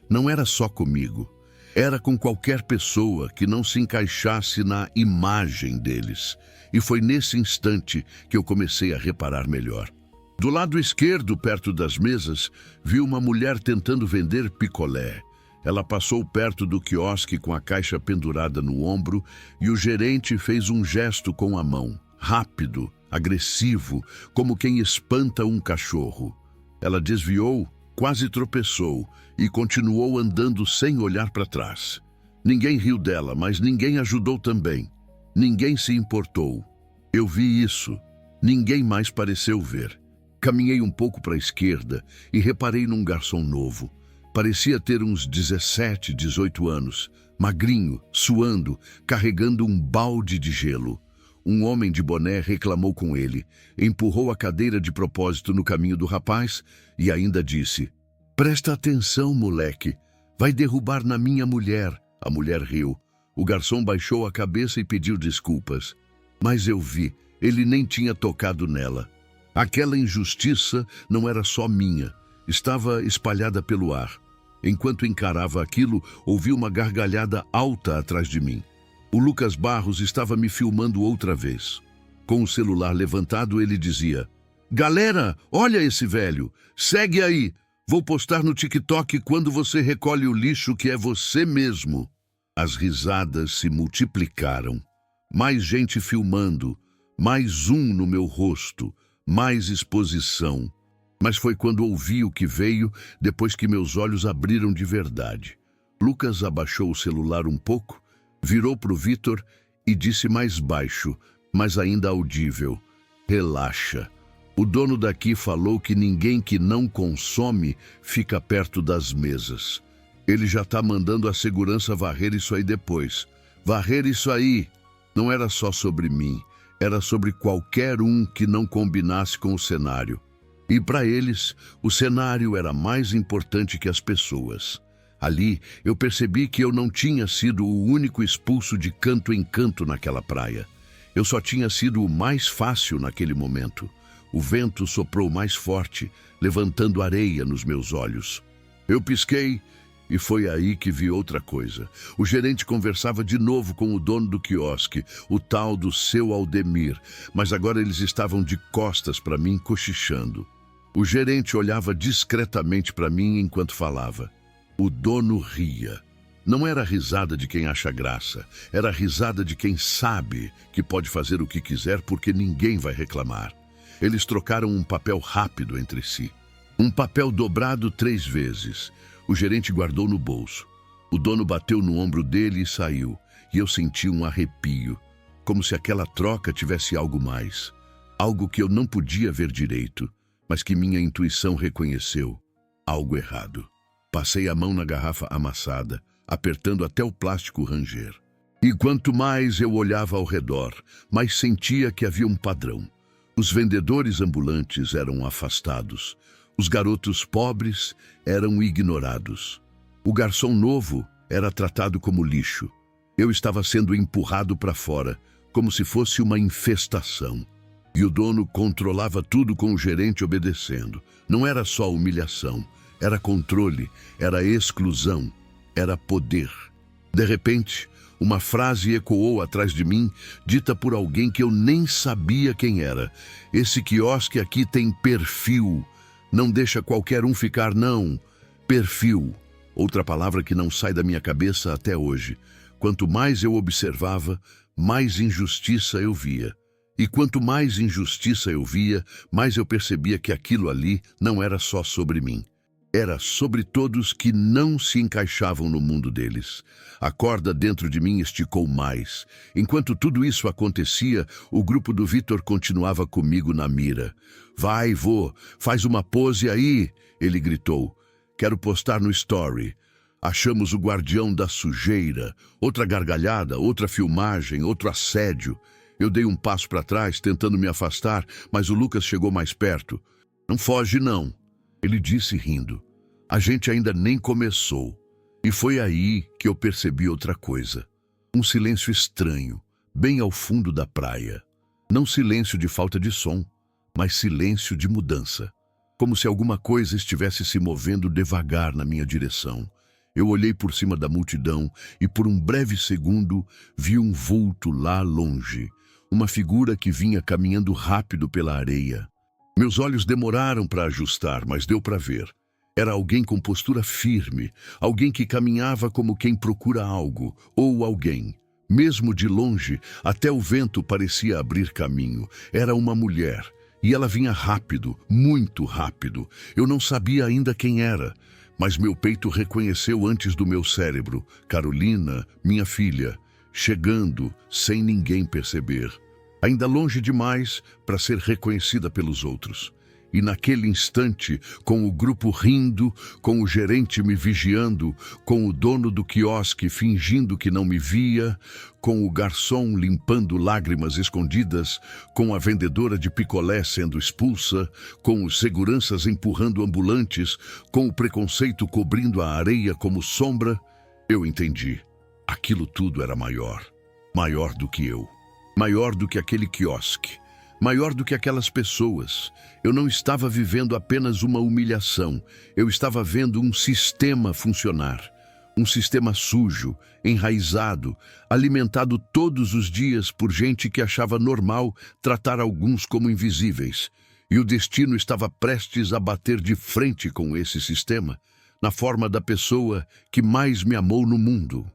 Não era só comigo. Era com qualquer pessoa que não se encaixasse na imagem deles. E foi nesse instante que eu comecei a reparar melhor. Do lado esquerdo, perto das mesas, vi uma mulher tentando vender picolé. Ela passou perto do quiosque com a caixa pendurada no ombro e o gerente fez um gesto com a mão, rápido, agressivo, como quem espanta um cachorro. Ela desviou, quase tropeçou e continuou andando sem olhar para trás. Ninguém riu dela, mas ninguém ajudou também. Ninguém se importou. Eu vi isso. Ninguém mais pareceu ver. Caminhei um pouco para a esquerda e reparei num garçom novo. Parecia ter uns 17, 18 anos, magrinho, suando, carregando um balde de gelo. Um homem de boné reclamou com ele, empurrou a cadeira de propósito no caminho do rapaz e ainda disse: "Presta atenção, moleque, Vai derrubar na minha mulher. A mulher riu. O garçom baixou a cabeça e pediu desculpas. Mas eu vi, ele nem tinha tocado nela. Aquela injustiça não era só minha, estava espalhada pelo ar. Enquanto encarava aquilo, ouvi uma gargalhada alta atrás de mim. O Lucas Barros estava me filmando outra vez. Com o celular levantado, ele dizia: "Galera, olha esse velho, segue aí. Vou postar no TikTok quando você recolhe o lixo que é você mesmo." As risadas se multiplicaram. Mais gente filmando, mais um no meu rosto, mais exposição. Mas foi quando ouvi o que veio, depois que meus olhos abriram de verdade. Lucas abaixou o celular um pouco, virou para o Vitor e disse mais baixo, mas ainda audível: "Relaxa. O dono daqui falou que ninguém que não consome fica perto das mesas. Ele já está mandando a segurança varrer isso aí depois. Varrer isso aí." Não era só sobre mim, era sobre qualquer um que não combinasse com o cenário. E para eles, o cenário era mais importante que as pessoas. Ali, eu percebi que eu não tinha sido o único expulso de canto em canto naquela praia. Eu só tinha sido o mais fácil naquele momento. O vento soprou mais forte, levantando areia nos meus olhos. Eu pisquei e foi aí que vi outra coisa. O gerente conversava de novo com o dono do quiosque, o tal do seu Aldemir, mas agora eles estavam de costas para mim, cochichando. O gerente olhava discretamente para mim enquanto falava. O dono ria. Não era a risada de quem acha graça, era a risada de quem sabe que pode fazer o que quiser porque ninguém vai reclamar. Eles trocaram um papel rápido entre si. Um papel dobrado 3 vezes. O gerente guardou no bolso. O dono bateu no ombro dele e saiu, e eu senti um arrepio, como se aquela troca tivesse algo mais. Algo que eu não podia ver direito, mas que minha intuição reconheceu. Algo errado. Passei a mão na garrafa amassada, apertando até o plástico ranger. E quanto mais eu olhava ao redor, mais sentia que havia um padrão. Os vendedores ambulantes eram afastados. Os garotos pobres eram ignorados. O garçom novo era tratado como lixo. Eu estava sendo empurrado para fora, como se fosse uma infestação. E o dono controlava tudo com o gerente obedecendo. Não era só humilhação, era controle, era exclusão, era poder. De repente, uma frase ecoou atrás de mim, dita por alguém que eu nem sabia quem era. "Esse quiosque aqui tem perfil. Não deixa qualquer um ficar, não." Perfil. Outra palavra que não sai da minha cabeça até hoje. Quanto mais eu observava, mais injustiça eu via. E quanto mais injustiça eu via, mais eu percebia que aquilo ali não era só sobre mim. Era sobre todos que não se encaixavam no mundo deles. A corda dentro de mim esticou mais. Enquanto tudo isso acontecia, o grupo do Vitor continuava comigo na mira. "Vai, vô, faz uma pose aí", ele gritou. "Quero postar no story. Achamos o guardião da sujeira." Outra gargalhada, outra filmagem, outro assédio. Eu dei um passo para trás, tentando me afastar, mas o Lucas chegou mais perto. "Não foge, não", ele disse rindo. "A gente ainda nem começou." E foi aí que eu percebi outra coisa. Um silêncio estranho, bem ao fundo da praia. Não silêncio de falta de som, mas silêncio de mudança. Como se alguma coisa estivesse se movendo devagar na minha direção. Eu olhei por cima da multidão e por um breve segundo vi um vulto lá longe. Uma figura que vinha caminhando rápido pela areia. Meus olhos demoraram para ajustar, mas deu para ver. Era alguém com postura firme, alguém que caminhava como quem procura algo, ou alguém. Mesmo de longe, até o vento parecia abrir caminho. Era uma mulher, e ela vinha rápido, muito rápido. Eu não sabia ainda quem era, mas meu peito reconheceu antes do meu cérebro. Carolina, minha filha, chegando sem ninguém perceber. Ainda longe demais para ser reconhecida pelos outros. E naquele instante, com o grupo rindo, com o gerente me vigiando, com o dono do quiosque fingindo que não me via, com o garçom limpando lágrimas escondidas, com a vendedora de picolé sendo expulsa, com os seguranças empurrando ambulantes, com o preconceito cobrindo a areia como sombra, eu entendi. Aquilo tudo era maior. Maior do que eu. Maior do que aquele quiosque. Maior do que aquelas pessoas. Eu não estava vivendo apenas uma humilhação. Eu estava vendo um sistema funcionar. Um sistema sujo, enraizado, alimentado todos os dias por gente que achava normal tratar alguns como invisíveis. E o destino estava prestes a bater de frente com esse sistema, na forma da pessoa que mais me amou no mundo.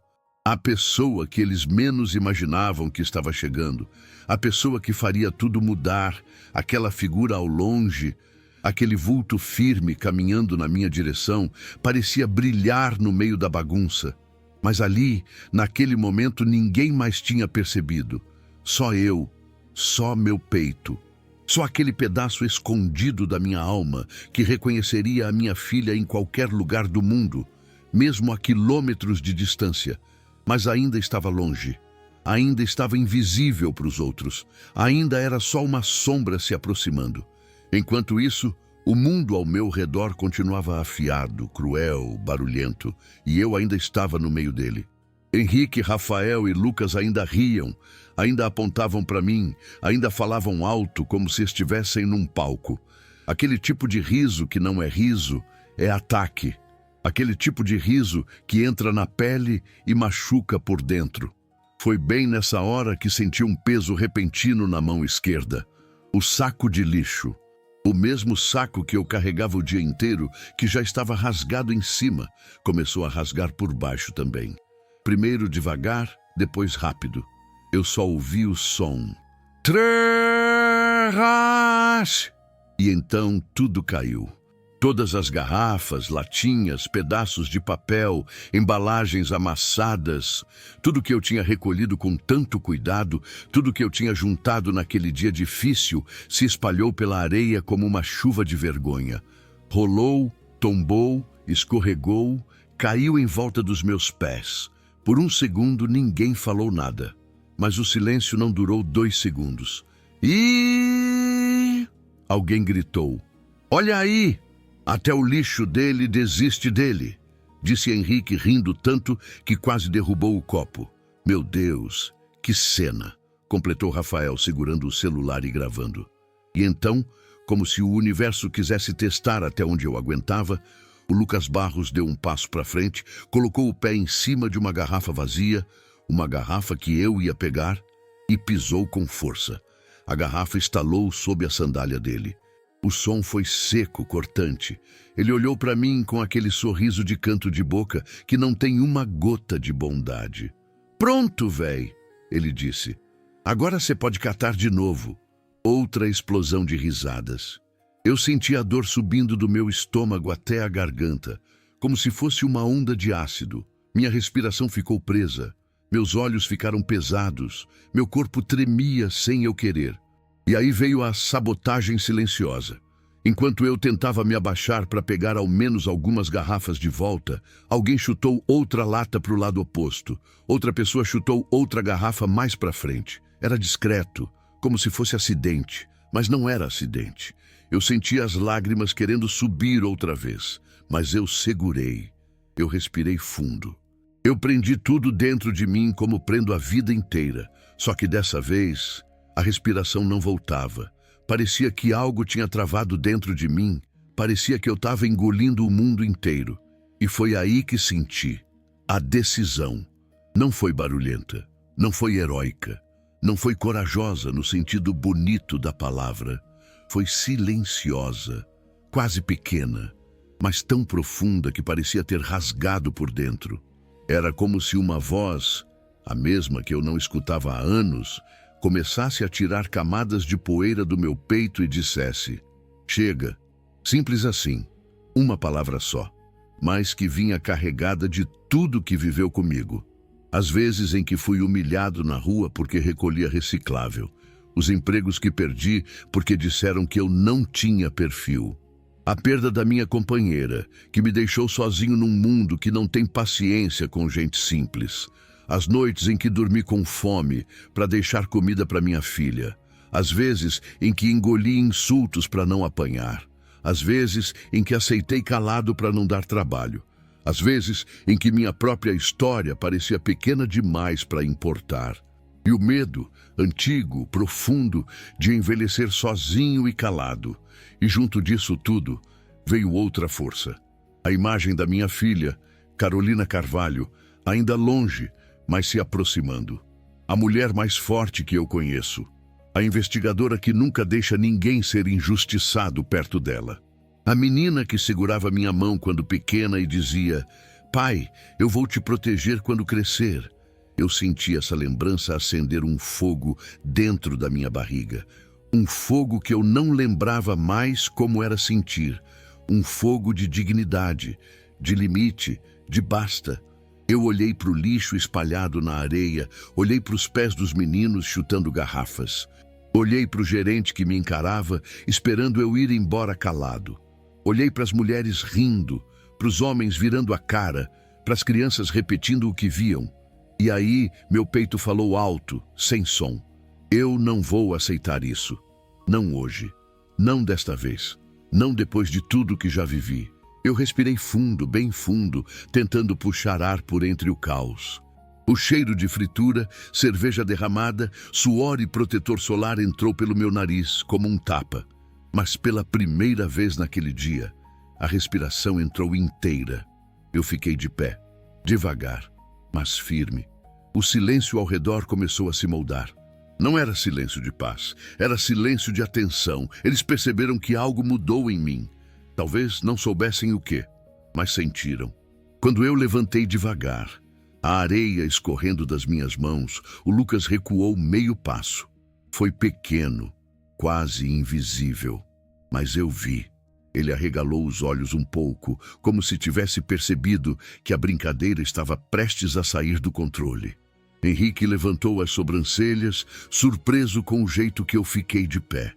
A pessoa que eles menos imaginavam que estava chegando, a pessoa que faria tudo mudar, aquela figura ao longe, aquele vulto firme caminhando na minha direção, parecia brilhar no meio da bagunça. Mas ali, naquele momento, ninguém mais tinha percebido. Só eu, só meu peito, só aquele pedaço escondido da minha alma que reconheceria a minha filha em qualquer lugar do mundo, mesmo a quilômetros de distância. Mas ainda estava longe, ainda estava invisível para os outros, ainda era só uma sombra se aproximando. Enquanto isso, o mundo ao meu redor continuava afiado, cruel, barulhento, e eu ainda estava no meio dele. Henrique, Rafael e Lucas ainda riam, ainda apontavam para mim, ainda falavam alto como se estivessem num palco. Aquele tipo de riso que não é riso, é ataque. Aquele tipo de riso que entra na pele e machuca por dentro. Foi bem nessa hora que senti um peso repentino na mão esquerda. O saco de lixo. O mesmo saco que eu carregava o dia inteiro, que já estava rasgado em cima, começou a rasgar por baixo também. Primeiro devagar, depois rápido. Eu só ouvi o som. Terras! E então tudo caiu. Todas as garrafas, latinhas, pedaços de papel, embalagens amassadas, tudo que eu tinha recolhido com tanto cuidado, tudo que eu tinha juntado naquele dia difícil, se espalhou pela areia como uma chuva de vergonha. Rolou, tombou, escorregou, caiu em volta dos meus pés. Por um segundo ninguém falou nada, mas o silêncio não durou 2 segundos. E alguém gritou: "Olha aí! Até o lixo dele desiste dele", disse Henrique, rindo tanto que quase derrubou o copo. "Meu Deus, que cena", completou Rafael, segurando o celular e gravando. E então, como se o universo quisesse testar até onde eu aguentava, o Lucas Barros deu um passo para frente, colocou o pé em cima de uma garrafa vazia, uma garrafa que eu ia pegar, e pisou com força. A garrafa estalou sob a sandália dele. O som foi seco, cortante. Ele olhou para mim com aquele sorriso de canto de boca que não tem uma gota de bondade. "Pronto, véi", ele disse. "Agora você pode catar de novo." Outra explosão de risadas. Eu senti a dor subindo do meu estômago até a garganta, como se fosse uma onda de ácido. Minha respiração ficou presa. Meus olhos ficaram pesados. Meu corpo tremia sem eu querer. E aí veio a sabotagem silenciosa. Enquanto eu tentava me abaixar para pegar ao menos algumas garrafas de volta, alguém chutou outra lata para o lado oposto. Outra pessoa chutou outra garrafa mais para frente. Era discreto, como se fosse acidente, mas não era acidente. Eu sentia as lágrimas querendo subir outra vez, mas eu segurei. Eu respirei fundo. Eu prendi tudo dentro de mim como prendo a vida inteira, só que dessa vez a respiração não voltava. Parecia que algo tinha travado dentro de mim. Parecia que eu estava engolindo o mundo inteiro. E foi aí que senti a decisão. Não foi barulhenta, não foi heróica, não foi corajosa no sentido bonito da palavra. Foi silenciosa, quase pequena, mas tão profunda que parecia ter rasgado por dentro. Era como se uma voz, a mesma que eu não escutava há anos, começasse a tirar camadas de poeira do meu peito e dissesse: "Chega." Simples assim, uma palavra só, mas que vinha carregada de tudo que viveu comigo. As vezes em que fui humilhado na rua porque recolhia reciclável, os empregos que perdi porque disseram que eu não tinha perfil. A perda da minha companheira, que me deixou sozinho num mundo que não tem paciência com gente simples. As noites em que dormi com fome para deixar comida para minha filha. As vezes em que engoli insultos para não apanhar. As vezes em que aceitei calado para não dar trabalho. Às vezes em que minha própria história parecia pequena demais para importar. E o medo, antigo, profundo, de envelhecer sozinho e calado. E junto disso tudo, veio outra força. A imagem da minha filha, Carolina Carvalho, ainda longe, mas se aproximando. A mulher mais forte que eu conheço. A investigadora que nunca deixa ninguém ser injustiçado perto dela. A menina que segurava minha mão quando pequena e dizia: "Pai, eu vou te proteger quando crescer." Eu senti essa lembrança acender um fogo dentro da minha barriga. Um fogo que eu não lembrava mais como era sentir. Um fogo de dignidade, de limite, de basta. Eu olhei para o lixo espalhado na areia, olhei para os pés dos meninos chutando garrafas. Olhei para o gerente que me encarava, esperando eu ir embora calado. Olhei para as mulheres rindo, para os homens virando a cara, para as crianças repetindo o que viam. E aí meu peito falou alto, sem som. Eu não vou aceitar isso. Não hoje. Não desta vez. Não depois de tudo que já vivi. Eu respirei fundo, bem fundo, tentando puxar ar por entre o caos. O cheiro de fritura, cerveja derramada, suor e protetor solar entrou pelo meu nariz como um tapa. Mas pela primeira vez naquele dia, a respiração entrou inteira. Eu fiquei de pé, devagar, mas firme. O silêncio ao redor começou a se moldar. Não era silêncio de paz, era silêncio de atenção. Eles perceberam que algo mudou em mim. Talvez não soubessem o quê, mas sentiram. Quando eu levantei devagar, a areia escorrendo das minhas mãos, o Lucas recuou meio passo. Foi pequeno, quase invisível, mas eu vi. Ele arregalou os olhos um pouco, como se tivesse percebido que a brincadeira estava prestes a sair do controle. Henrique levantou as sobrancelhas, surpreso com o jeito que eu fiquei de pé.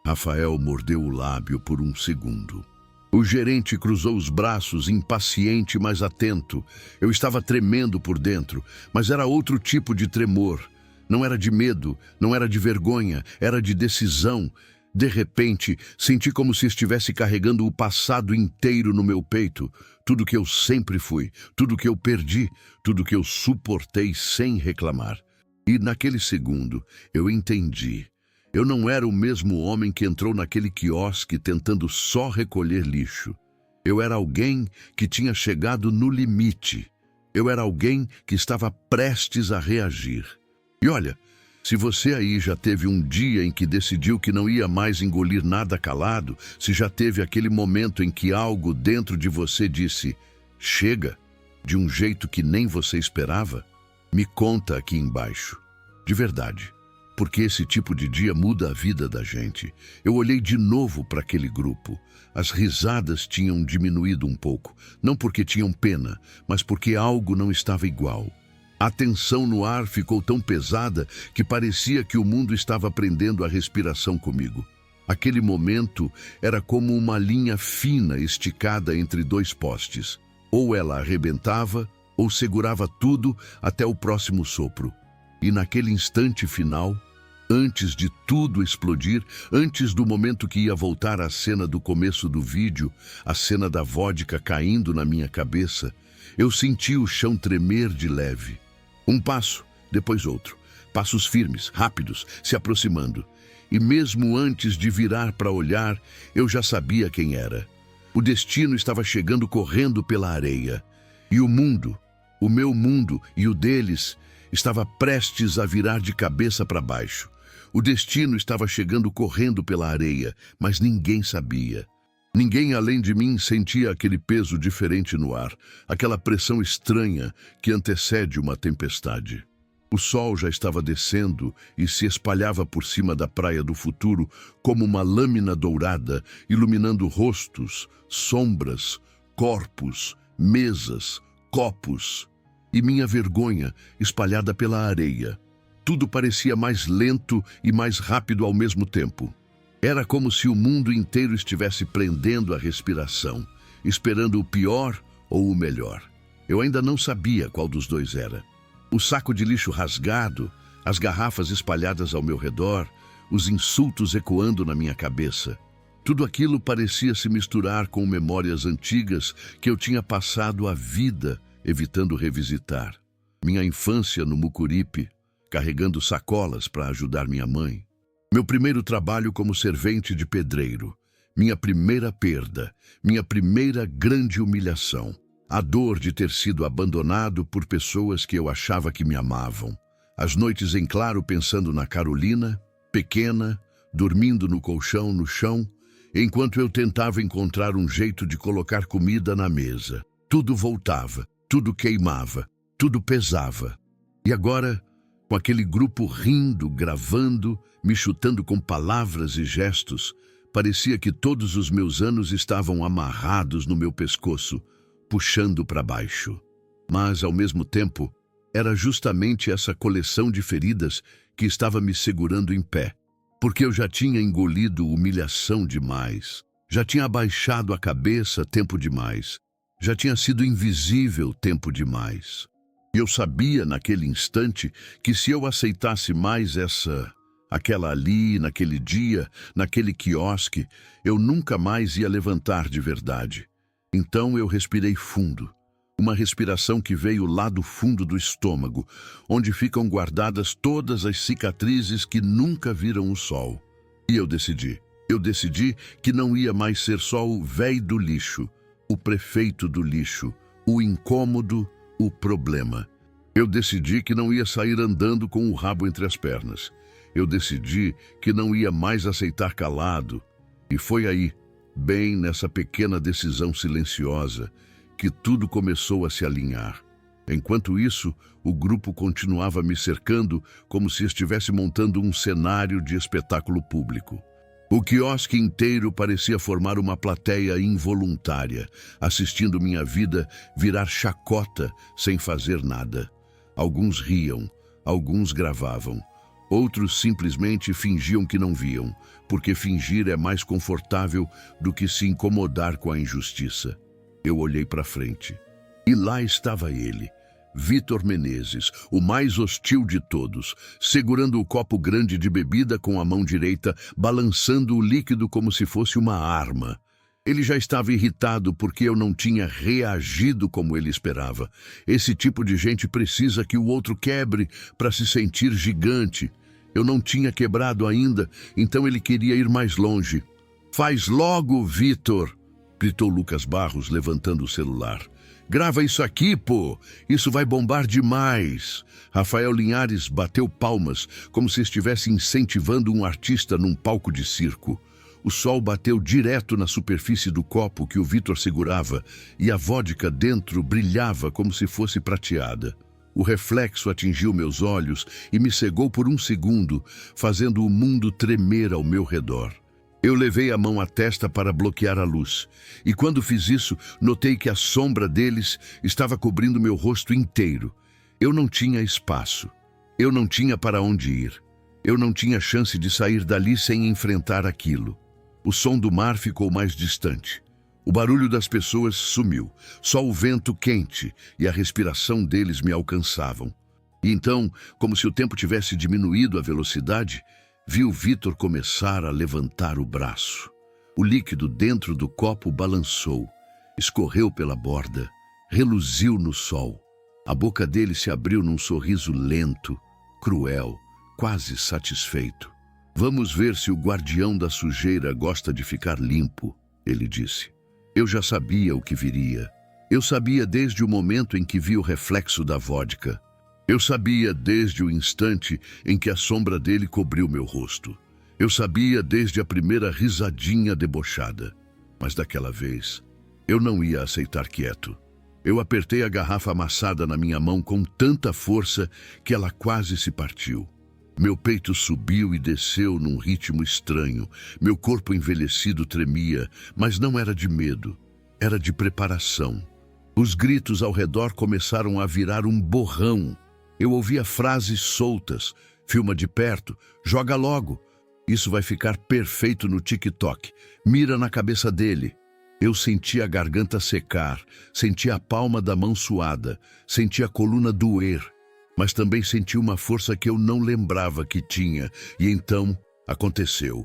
Rafael mordeu o lábio por um segundo. O gerente cruzou os braços, impaciente, mas atento. Eu estava tremendo por dentro, mas era outro tipo de tremor. Não era de medo, não era de vergonha, era de decisão. De repente, senti como se estivesse carregando o passado inteiro no meu peito. Tudo que eu sempre fui, tudo que eu perdi, tudo que eu suportei sem reclamar. E naquele segundo, eu entendi. Eu não era o mesmo homem que entrou naquele quiosque tentando só recolher lixo. Eu era alguém que tinha chegado no limite. Eu era alguém que estava prestes a reagir. E olha, se você aí já teve um dia em que decidiu que não ia mais engolir nada calado, se já teve aquele momento em que algo dentro de você disse, chega, de um jeito que nem você esperava, me conta aqui embaixo. De verdade. Porque esse tipo de dia muda a vida da gente. Eu olhei de novo para aquele grupo. As risadas tinham diminuído um pouco, não porque tinham pena, mas porque algo não estava igual. A tensão no ar ficou tão pesada que parecia que o mundo estava prendendo a respiração comigo. Aquele momento era como uma linha fina esticada entre dois postes. Ou ela arrebentava, ou segurava tudo até o próximo sopro. E naquele instante final, antes de tudo explodir, antes do momento que ia voltar à cena do começo do vídeo, a cena da vodka caindo na minha cabeça, eu senti o chão tremer de leve. Um passo, depois outro. Passos firmes, rápidos, se aproximando. E mesmo antes de virar para olhar, eu já sabia quem era. O destino estava chegando correndo pela areia. E o mundo, o meu mundo e o deles, estava prestes a virar de cabeça para baixo. O destino estava chegando correndo pela areia, mas ninguém sabia. Ninguém além de mim sentia aquele peso diferente no ar, aquela pressão estranha que antecede uma tempestade. O sol já estava descendo e se espalhava por cima da praia do futuro como uma lâmina dourada, iluminando rostos, sombras, corpos, mesas, copos e minha vergonha espalhada pela areia. Tudo parecia mais lento e mais rápido ao mesmo tempo. Era como se o mundo inteiro estivesse prendendo a respiração, esperando o pior ou o melhor. Eu ainda não sabia qual dos dois era. O saco de lixo rasgado, as garrafas espalhadas ao meu redor, os insultos ecoando na minha cabeça. Tudo aquilo parecia se misturar com memórias antigas que eu tinha passado a vida evitando revisitar. Minha infância no Mucuripe, carregando sacolas para ajudar minha mãe. Meu primeiro trabalho como servente de pedreiro. Minha primeira perda, minha primeira grande humilhação. A dor de ter sido abandonado por pessoas que eu achava que me amavam. As noites em claro pensando na Carolina, pequena, dormindo no colchão no chão, enquanto eu tentava encontrar um jeito de colocar comida na mesa. Tudo voltava, tudo queimava, tudo pesava. E agora, com aquele grupo rindo, gravando, me chutando com palavras e gestos, parecia que todos os meus anos estavam amarrados no meu pescoço, puxando para baixo. Mas, ao mesmo tempo, era justamente essa coleção de feridas que estava me segurando em pé, porque eu já tinha engolido humilhação demais, já tinha abaixado a cabeça tempo demais, já tinha sido invisível tempo demais. E eu sabia naquele instante que se eu aceitasse mais aquela ali, naquele dia, naquele quiosque, eu nunca mais ia levantar de verdade. Então eu respirei fundo, uma respiração que veio lá do fundo do estômago, onde ficam guardadas todas as cicatrizes que nunca viram o sol. E eu decidi que não ia mais ser só o véi do lixo, o prefeito do lixo, o incômodo, o problema. Eu decidi que não ia sair andando com o rabo entre as pernas. Eu decidi que não ia mais aceitar calado. E foi aí, bem nessa pequena decisão silenciosa, que tudo começou a se alinhar. Enquanto isso, o grupo continuava me cercando como se estivesse montando um cenário de espetáculo público. O quiosque inteiro parecia formar uma plateia involuntária, assistindo minha vida virar chacota sem fazer nada. Alguns riam, alguns gravavam. Outros simplesmente fingiam que não viam, porque fingir é mais confortável do que se incomodar com a injustiça. Eu olhei para frente. E lá estava ele, Vitor Menezes, o mais hostil de todos, segurando o copo grande de bebida com a mão direita, balançando o líquido como se fosse uma arma. Ele já estava irritado porque eu não tinha reagido como ele esperava. Esse tipo de gente precisa que o outro quebre para se sentir gigante. Eu não tinha quebrado ainda, então ele queria ir mais longe. "Faz logo, Vitor!" gritou Lucas Barros, levantando o celular. "Grava isso aqui, pô! Isso vai bombar demais!" Rafael Linhares bateu palmas, como se estivesse incentivando um artista num palco de circo. O sol bateu direto na superfície do copo que o Vitor segurava e a vodka dentro brilhava como se fosse prateada. O reflexo atingiu meus olhos e me cegou por um segundo, fazendo o mundo tremer ao meu redor. Eu levei a mão à testa para bloquear a luz, e quando fiz isso, notei que a sombra deles estava cobrindo meu rosto inteiro. Eu não tinha espaço. Eu não tinha para onde ir. Eu não tinha chance de sair dali sem enfrentar aquilo. O som do mar ficou mais distante. O barulho das pessoas sumiu. Só o vento quente e a respiração deles me alcançavam. E então, como se o tempo tivesse diminuído a velocidade, vi o Vitor começar a levantar o braço. O líquido dentro do copo balançou, escorreu pela borda, reluziu no sol. A boca dele se abriu num sorriso lento, cruel, quase satisfeito. "Vamos ver se o guardião da sujeira gosta de ficar limpo", ele disse. Eu já sabia o que viria. Eu sabia desde o momento em que vi o reflexo da vodka. Eu sabia desde o instante em que a sombra dele cobriu meu rosto. Eu sabia desde a primeira risadinha debochada. Mas daquela vez, eu não ia aceitar quieto. Eu apertei a garrafa amassada na minha mão com tanta força que ela quase se partiu. Meu peito subiu e desceu num ritmo estranho. Meu corpo envelhecido tremia, mas não era de medo, era de preparação. Os gritos ao redor começaram a virar um borrão. Eu ouvia frases soltas, Filma de perto, joga logo. Isso vai ficar perfeito no TikTok. Mira na cabeça dele. Eu senti a garganta secar, senti a palma da mão suada, senti a coluna doer, mas também senti uma força que eu não lembrava que tinha. E então aconteceu.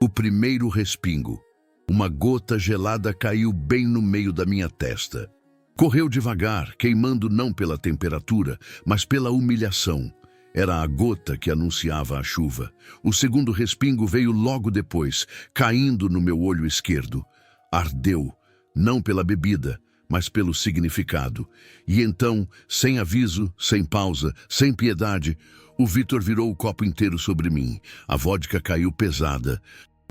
O primeiro respingo. Uma gota gelada caiu bem no meio da minha testa. Correu devagar, queimando não pela temperatura, mas pela humilhação. Era a gota que anunciava a chuva. O segundo respingo veio logo depois, caindo no meu olho esquerdo. Ardeu, não pela bebida, mas pelo significado. E então, sem aviso, sem pausa, sem piedade, o Vitor virou o copo inteiro sobre mim. A vodka caiu pesada.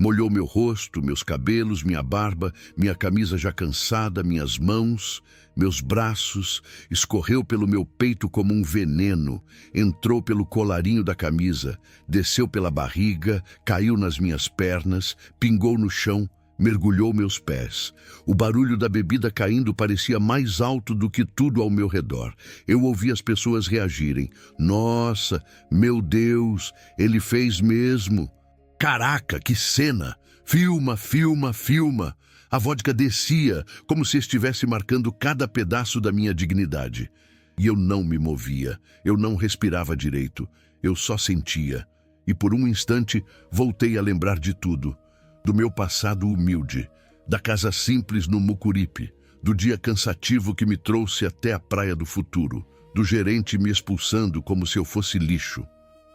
Molhou meu rosto, meus cabelos, minha barba, minha camisa já cansada, minhas mãos, meus braços, escorreu pelo meu peito como um veneno, entrou pelo colarinho da camisa, desceu pela barriga, caiu nas minhas pernas, pingou no chão, mergulhou meus pés. O barulho da bebida caindo parecia mais alto do que tudo ao meu redor. Eu ouvi as pessoas reagirem. Nossa, meu Deus, ele fez mesmo. Caraca, que cena! Filma, filma, filma! A vodka descia, como se estivesse marcando cada pedaço da minha dignidade. E eu não me movia, eu não respirava direito, eu só sentia. E por um instante voltei a lembrar de tudo. Do meu passado humilde, da casa simples no Mucuripe, do dia cansativo que me trouxe até a praia do futuro, do gerente me expulsando como se eu fosse lixo,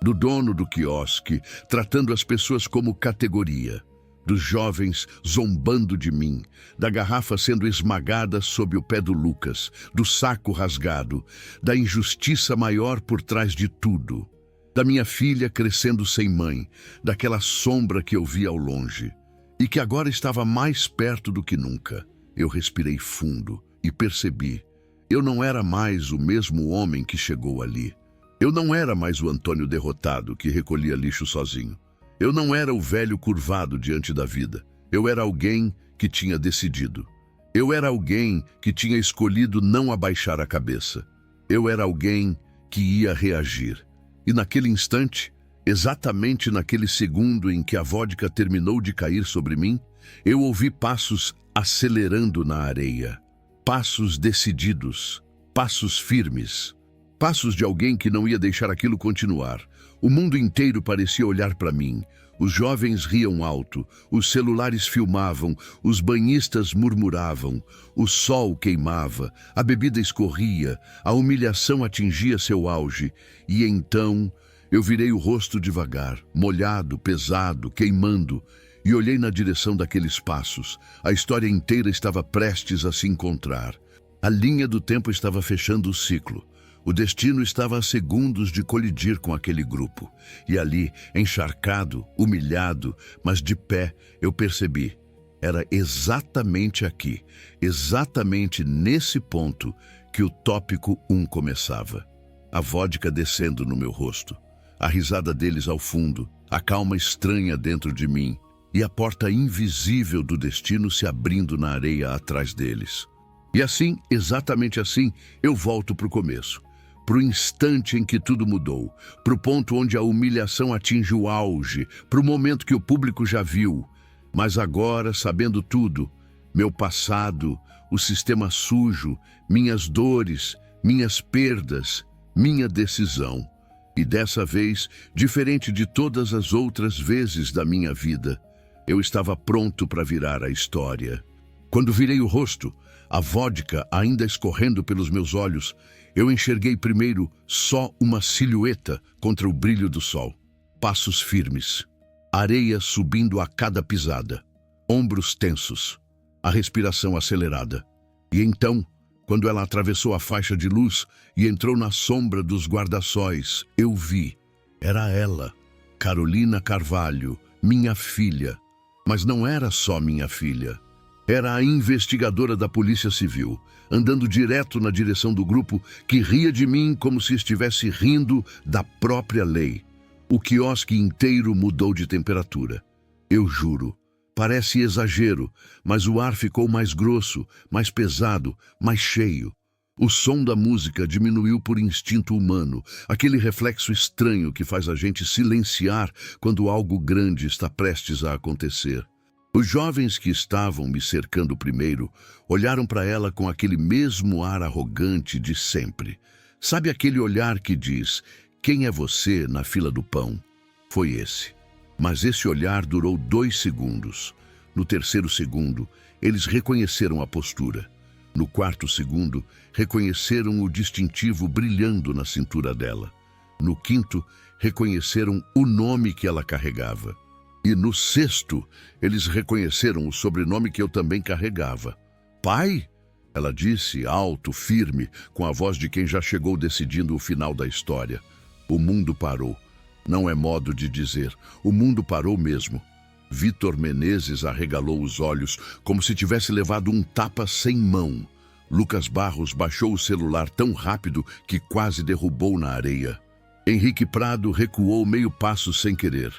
do dono do quiosque tratando as pessoas como categoria, dos jovens zombando de mim, da garrafa sendo esmagada sob o pé do Lucas, do saco rasgado, da injustiça maior por trás de tudo, da minha filha crescendo sem mãe, daquela sombra que eu via ao longe e que agora estava mais perto do que nunca. Eu respirei fundo e percebi, eu não era mais o mesmo homem que chegou ali. Eu não era mais o Antônio derrotado que recolhia lixo sozinho. Eu não era o velho curvado diante da vida. Eu era alguém que tinha decidido. Eu era alguém que tinha escolhido não abaixar a cabeça. Eu era alguém que ia reagir. E naquele instante, exatamente naquele segundo em que a vodka terminou de cair sobre mim, eu ouvi passos acelerando na areia. Passos decididos, passos firmes. Passos de alguém que não ia deixar aquilo continuar. O mundo inteiro parecia olhar para mim. Os jovens riam alto, os celulares filmavam, os banhistas murmuravam, o sol queimava, a bebida escorria, a humilhação atingia seu auge. E então eu virei o rosto devagar, molhado, pesado, queimando, e olhei na direção daqueles passos. A história inteira estava prestes a se encontrar. A linha do tempo estava fechando o ciclo. O destino estava a segundos de colidir com aquele grupo. E ali, encharcado, humilhado, mas de pé, eu percebi. Era exatamente aqui, exatamente nesse ponto, que o tópico 1 começava. A vodka descendo no meu rosto, a risada deles ao fundo, a calma estranha dentro de mim e a porta invisível do destino se abrindo na areia atrás deles. E assim, exatamente assim, eu volto para o começo. Para o instante em que tudo mudou, para o ponto onde a humilhação atinge o auge, para o momento que o público já viu. Mas agora, sabendo tudo, meu passado, o sistema sujo, minhas dores, minhas perdas, minha decisão. E dessa vez, diferente de todas as outras vezes da minha vida, eu estava pronto para virar a história. Quando virei o rosto, a vodka ainda escorrendo pelos meus olhos, eu enxerguei primeiro só uma silhueta contra o brilho do sol. Passos firmes, areia subindo a cada pisada, ombros tensos, a respiração acelerada. E então, quando ela atravessou a faixa de luz e entrou na sombra dos guarda-sóis, eu vi. Era ela, Carolina Carvalho, minha filha. Mas não era só minha filha. Era a investigadora da Polícia Civil, andando direto na direção do grupo que ria de mim como se estivesse rindo da própria lei. O quiosque inteiro mudou de temperatura. Eu juro, parece exagero, mas o ar ficou mais grosso, mais pesado, mais cheio. O som da música diminuiu por instinto humano, aquele reflexo estranho que faz a gente silenciar quando algo grande está prestes a acontecer. Os jovens que estavam me cercando primeiro olharam para ela com aquele mesmo ar arrogante de sempre. Sabe aquele olhar que diz: "Quem é você na fila do pão?" Foi esse. Mas esse olhar durou 2 segundos. No terceiro segundo, eles reconheceram a postura. No quarto segundo, reconheceram o distintivo brilhando na cintura dela. No quinto, reconheceram o nome que ela carregava. E no sexto, eles reconheceram o sobrenome que eu também carregava. "Pai?" Ela disse, alto, firme, com a voz de quem já chegou decidindo o final da história. O mundo parou. Não é modo de dizer. O mundo parou mesmo. Vitor Menezes arregalou os olhos, como se tivesse levado um tapa sem mão. Lucas Barros baixou o celular tão rápido que quase derrubou na areia. Henrique Prado recuou meio passo sem querer.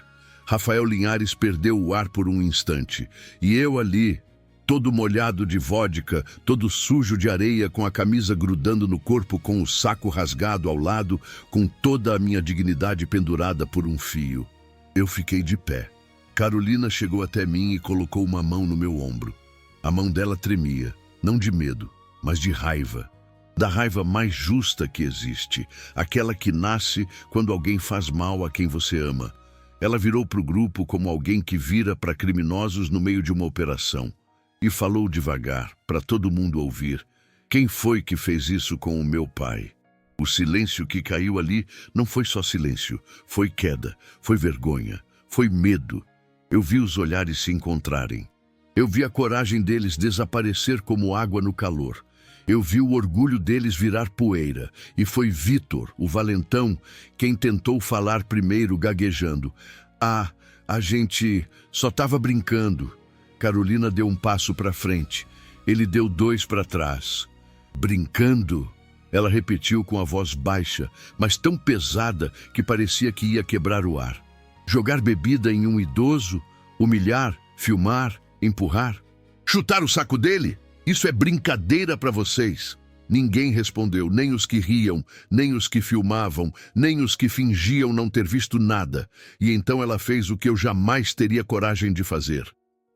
Rafael Linhares perdeu o ar por um instante. E eu ali, todo molhado de vodka, todo sujo de areia, com a camisa grudando no corpo, com o saco rasgado ao lado, com toda a minha dignidade pendurada por um fio. Eu fiquei de pé. Carolina chegou até mim e colocou uma mão no meu ombro. A mão dela tremia, não de medo, mas de raiva. Da raiva mais justa que existe, aquela que nasce quando alguém faz mal a quem você ama. Ela virou para o grupo como alguém que vira para criminosos no meio de uma operação. E falou devagar, para todo mundo ouvir: "Quem foi que fez isso com o meu pai?" O silêncio que caiu ali não foi só silêncio, foi queda, foi vergonha, foi medo. Eu vi os olhares se encontrarem. Eu vi a coragem deles desaparecer como água no calor. Eu vi o orgulho deles virar poeira. E foi Vitor, o valentão, quem tentou falar primeiro, gaguejando: "Ah, a gente só estava brincando." Carolina deu um passo para frente. Ele deu 2 para trás. "Brincando?" Ela repetiu com a voz baixa, mas tão pesada que parecia que ia quebrar o ar. "Jogar bebida em um idoso? Humilhar? Filmar? Empurrar? Chutar o saco dele? Isso é brincadeira para vocês?" Ninguém respondeu, nem os que riam, nem os que filmavam, nem os que fingiam não ter visto nada. E então ela fez o que eu jamais teria coragem de fazer.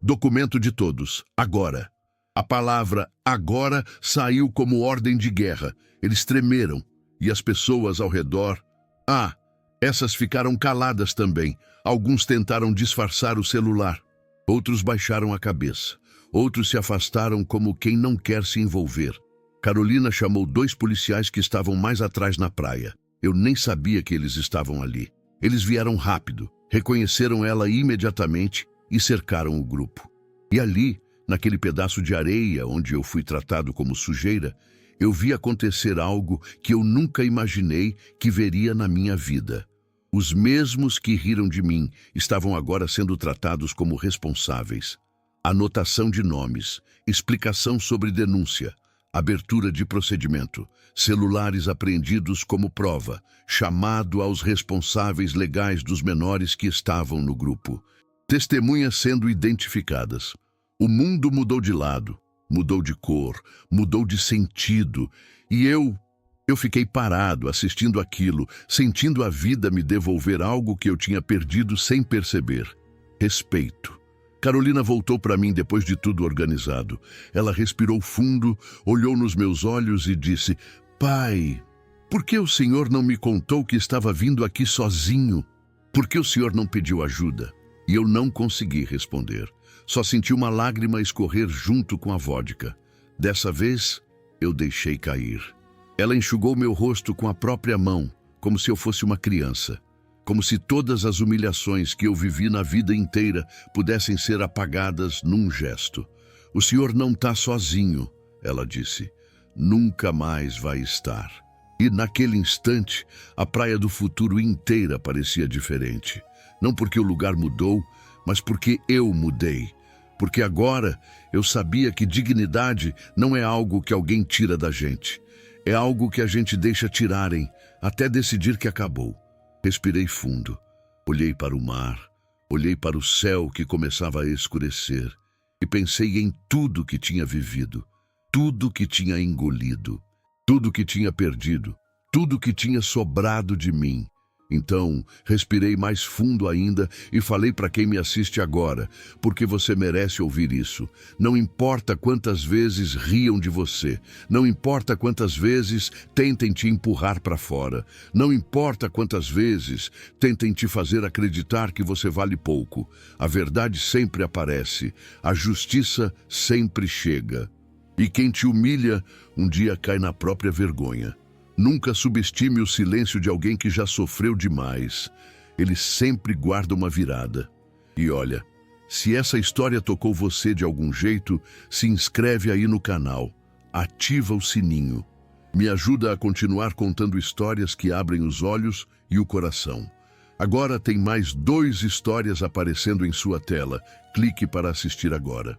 Documento de todos, agora. A palavra "agora" saiu como ordem de guerra. Eles tremeram, e as pessoas ao redor... Essas ficaram caladas também. Alguns tentaram disfarçar o celular. Outros baixaram a cabeça. Outros se afastaram como quem não quer se envolver. Carolina chamou 2 policiais que estavam mais atrás na praia. Eu nem sabia que eles estavam ali. Eles vieram rápido, reconheceram ela imediatamente e cercaram o grupo. E ali, naquele pedaço de areia onde eu fui tratado como sujeira, eu vi acontecer algo que eu nunca imaginei que veria na minha vida. Os mesmos que riram de mim estavam agora sendo tratados como responsáveis. Anotação de nomes, explicação sobre denúncia, abertura de procedimento, celulares apreendidos como prova, chamado aos responsáveis legais dos menores que estavam no grupo. Testemunhas sendo identificadas. O mundo mudou de lado, mudou de cor, mudou de sentido, e eu fiquei parado assistindo aquilo, sentindo a vida me devolver algo que eu tinha perdido sem perceber. Respeito. Carolina voltou para mim depois de tudo organizado. Ela respirou fundo, olhou nos meus olhos e disse: "Pai, por que o senhor não me contou que estava vindo aqui sozinho? Por que o senhor não pediu ajuda?" E eu não consegui responder. Só senti uma lágrima escorrer junto com a vodka. Dessa vez, eu deixei cair. Ela enxugou meu rosto com a própria mão, como se eu fosse uma criança. Como se todas as humilhações que eu vivi na vida inteira pudessem ser apagadas num gesto. "O senhor não está sozinho", ela disse. "Nunca mais vai estar." E naquele instante, a Praia do Futuro inteira parecia diferente. Não porque o lugar mudou, mas porque eu mudei. Porque agora eu sabia que dignidade não é algo que alguém tira da gente. É algo que a gente deixa tirarem, até decidir que acabou. Respirei fundo. Olhei para o mar. Olhei para o céu que começava a escurecer. E pensei em tudo que tinha vivido. Tudo que tinha engolido. tudo que tinha perdido, tudo que tinha sobrado de mim. Então, respirei mais fundo ainda e falei para quem me assiste agora, porque você merece ouvir isso. Não importa quantas vezes riam de você, não importa quantas vezes tentem te empurrar para fora, não importa quantas vezes tentem te fazer acreditar que você vale pouco. A verdade sempre aparece, a justiça sempre chega. E quem te humilha, um dia cai na própria vergonha. Nunca subestime o silêncio de alguém que já sofreu demais. Ele sempre guarda uma virada. E olha, se essa história tocou você de algum jeito, se inscreve aí no canal. Ativa o sininho. Me ajuda a continuar contando histórias que abrem os olhos e o coração. Agora tem mais 2 histórias aparecendo em sua tela. Clique para assistir agora.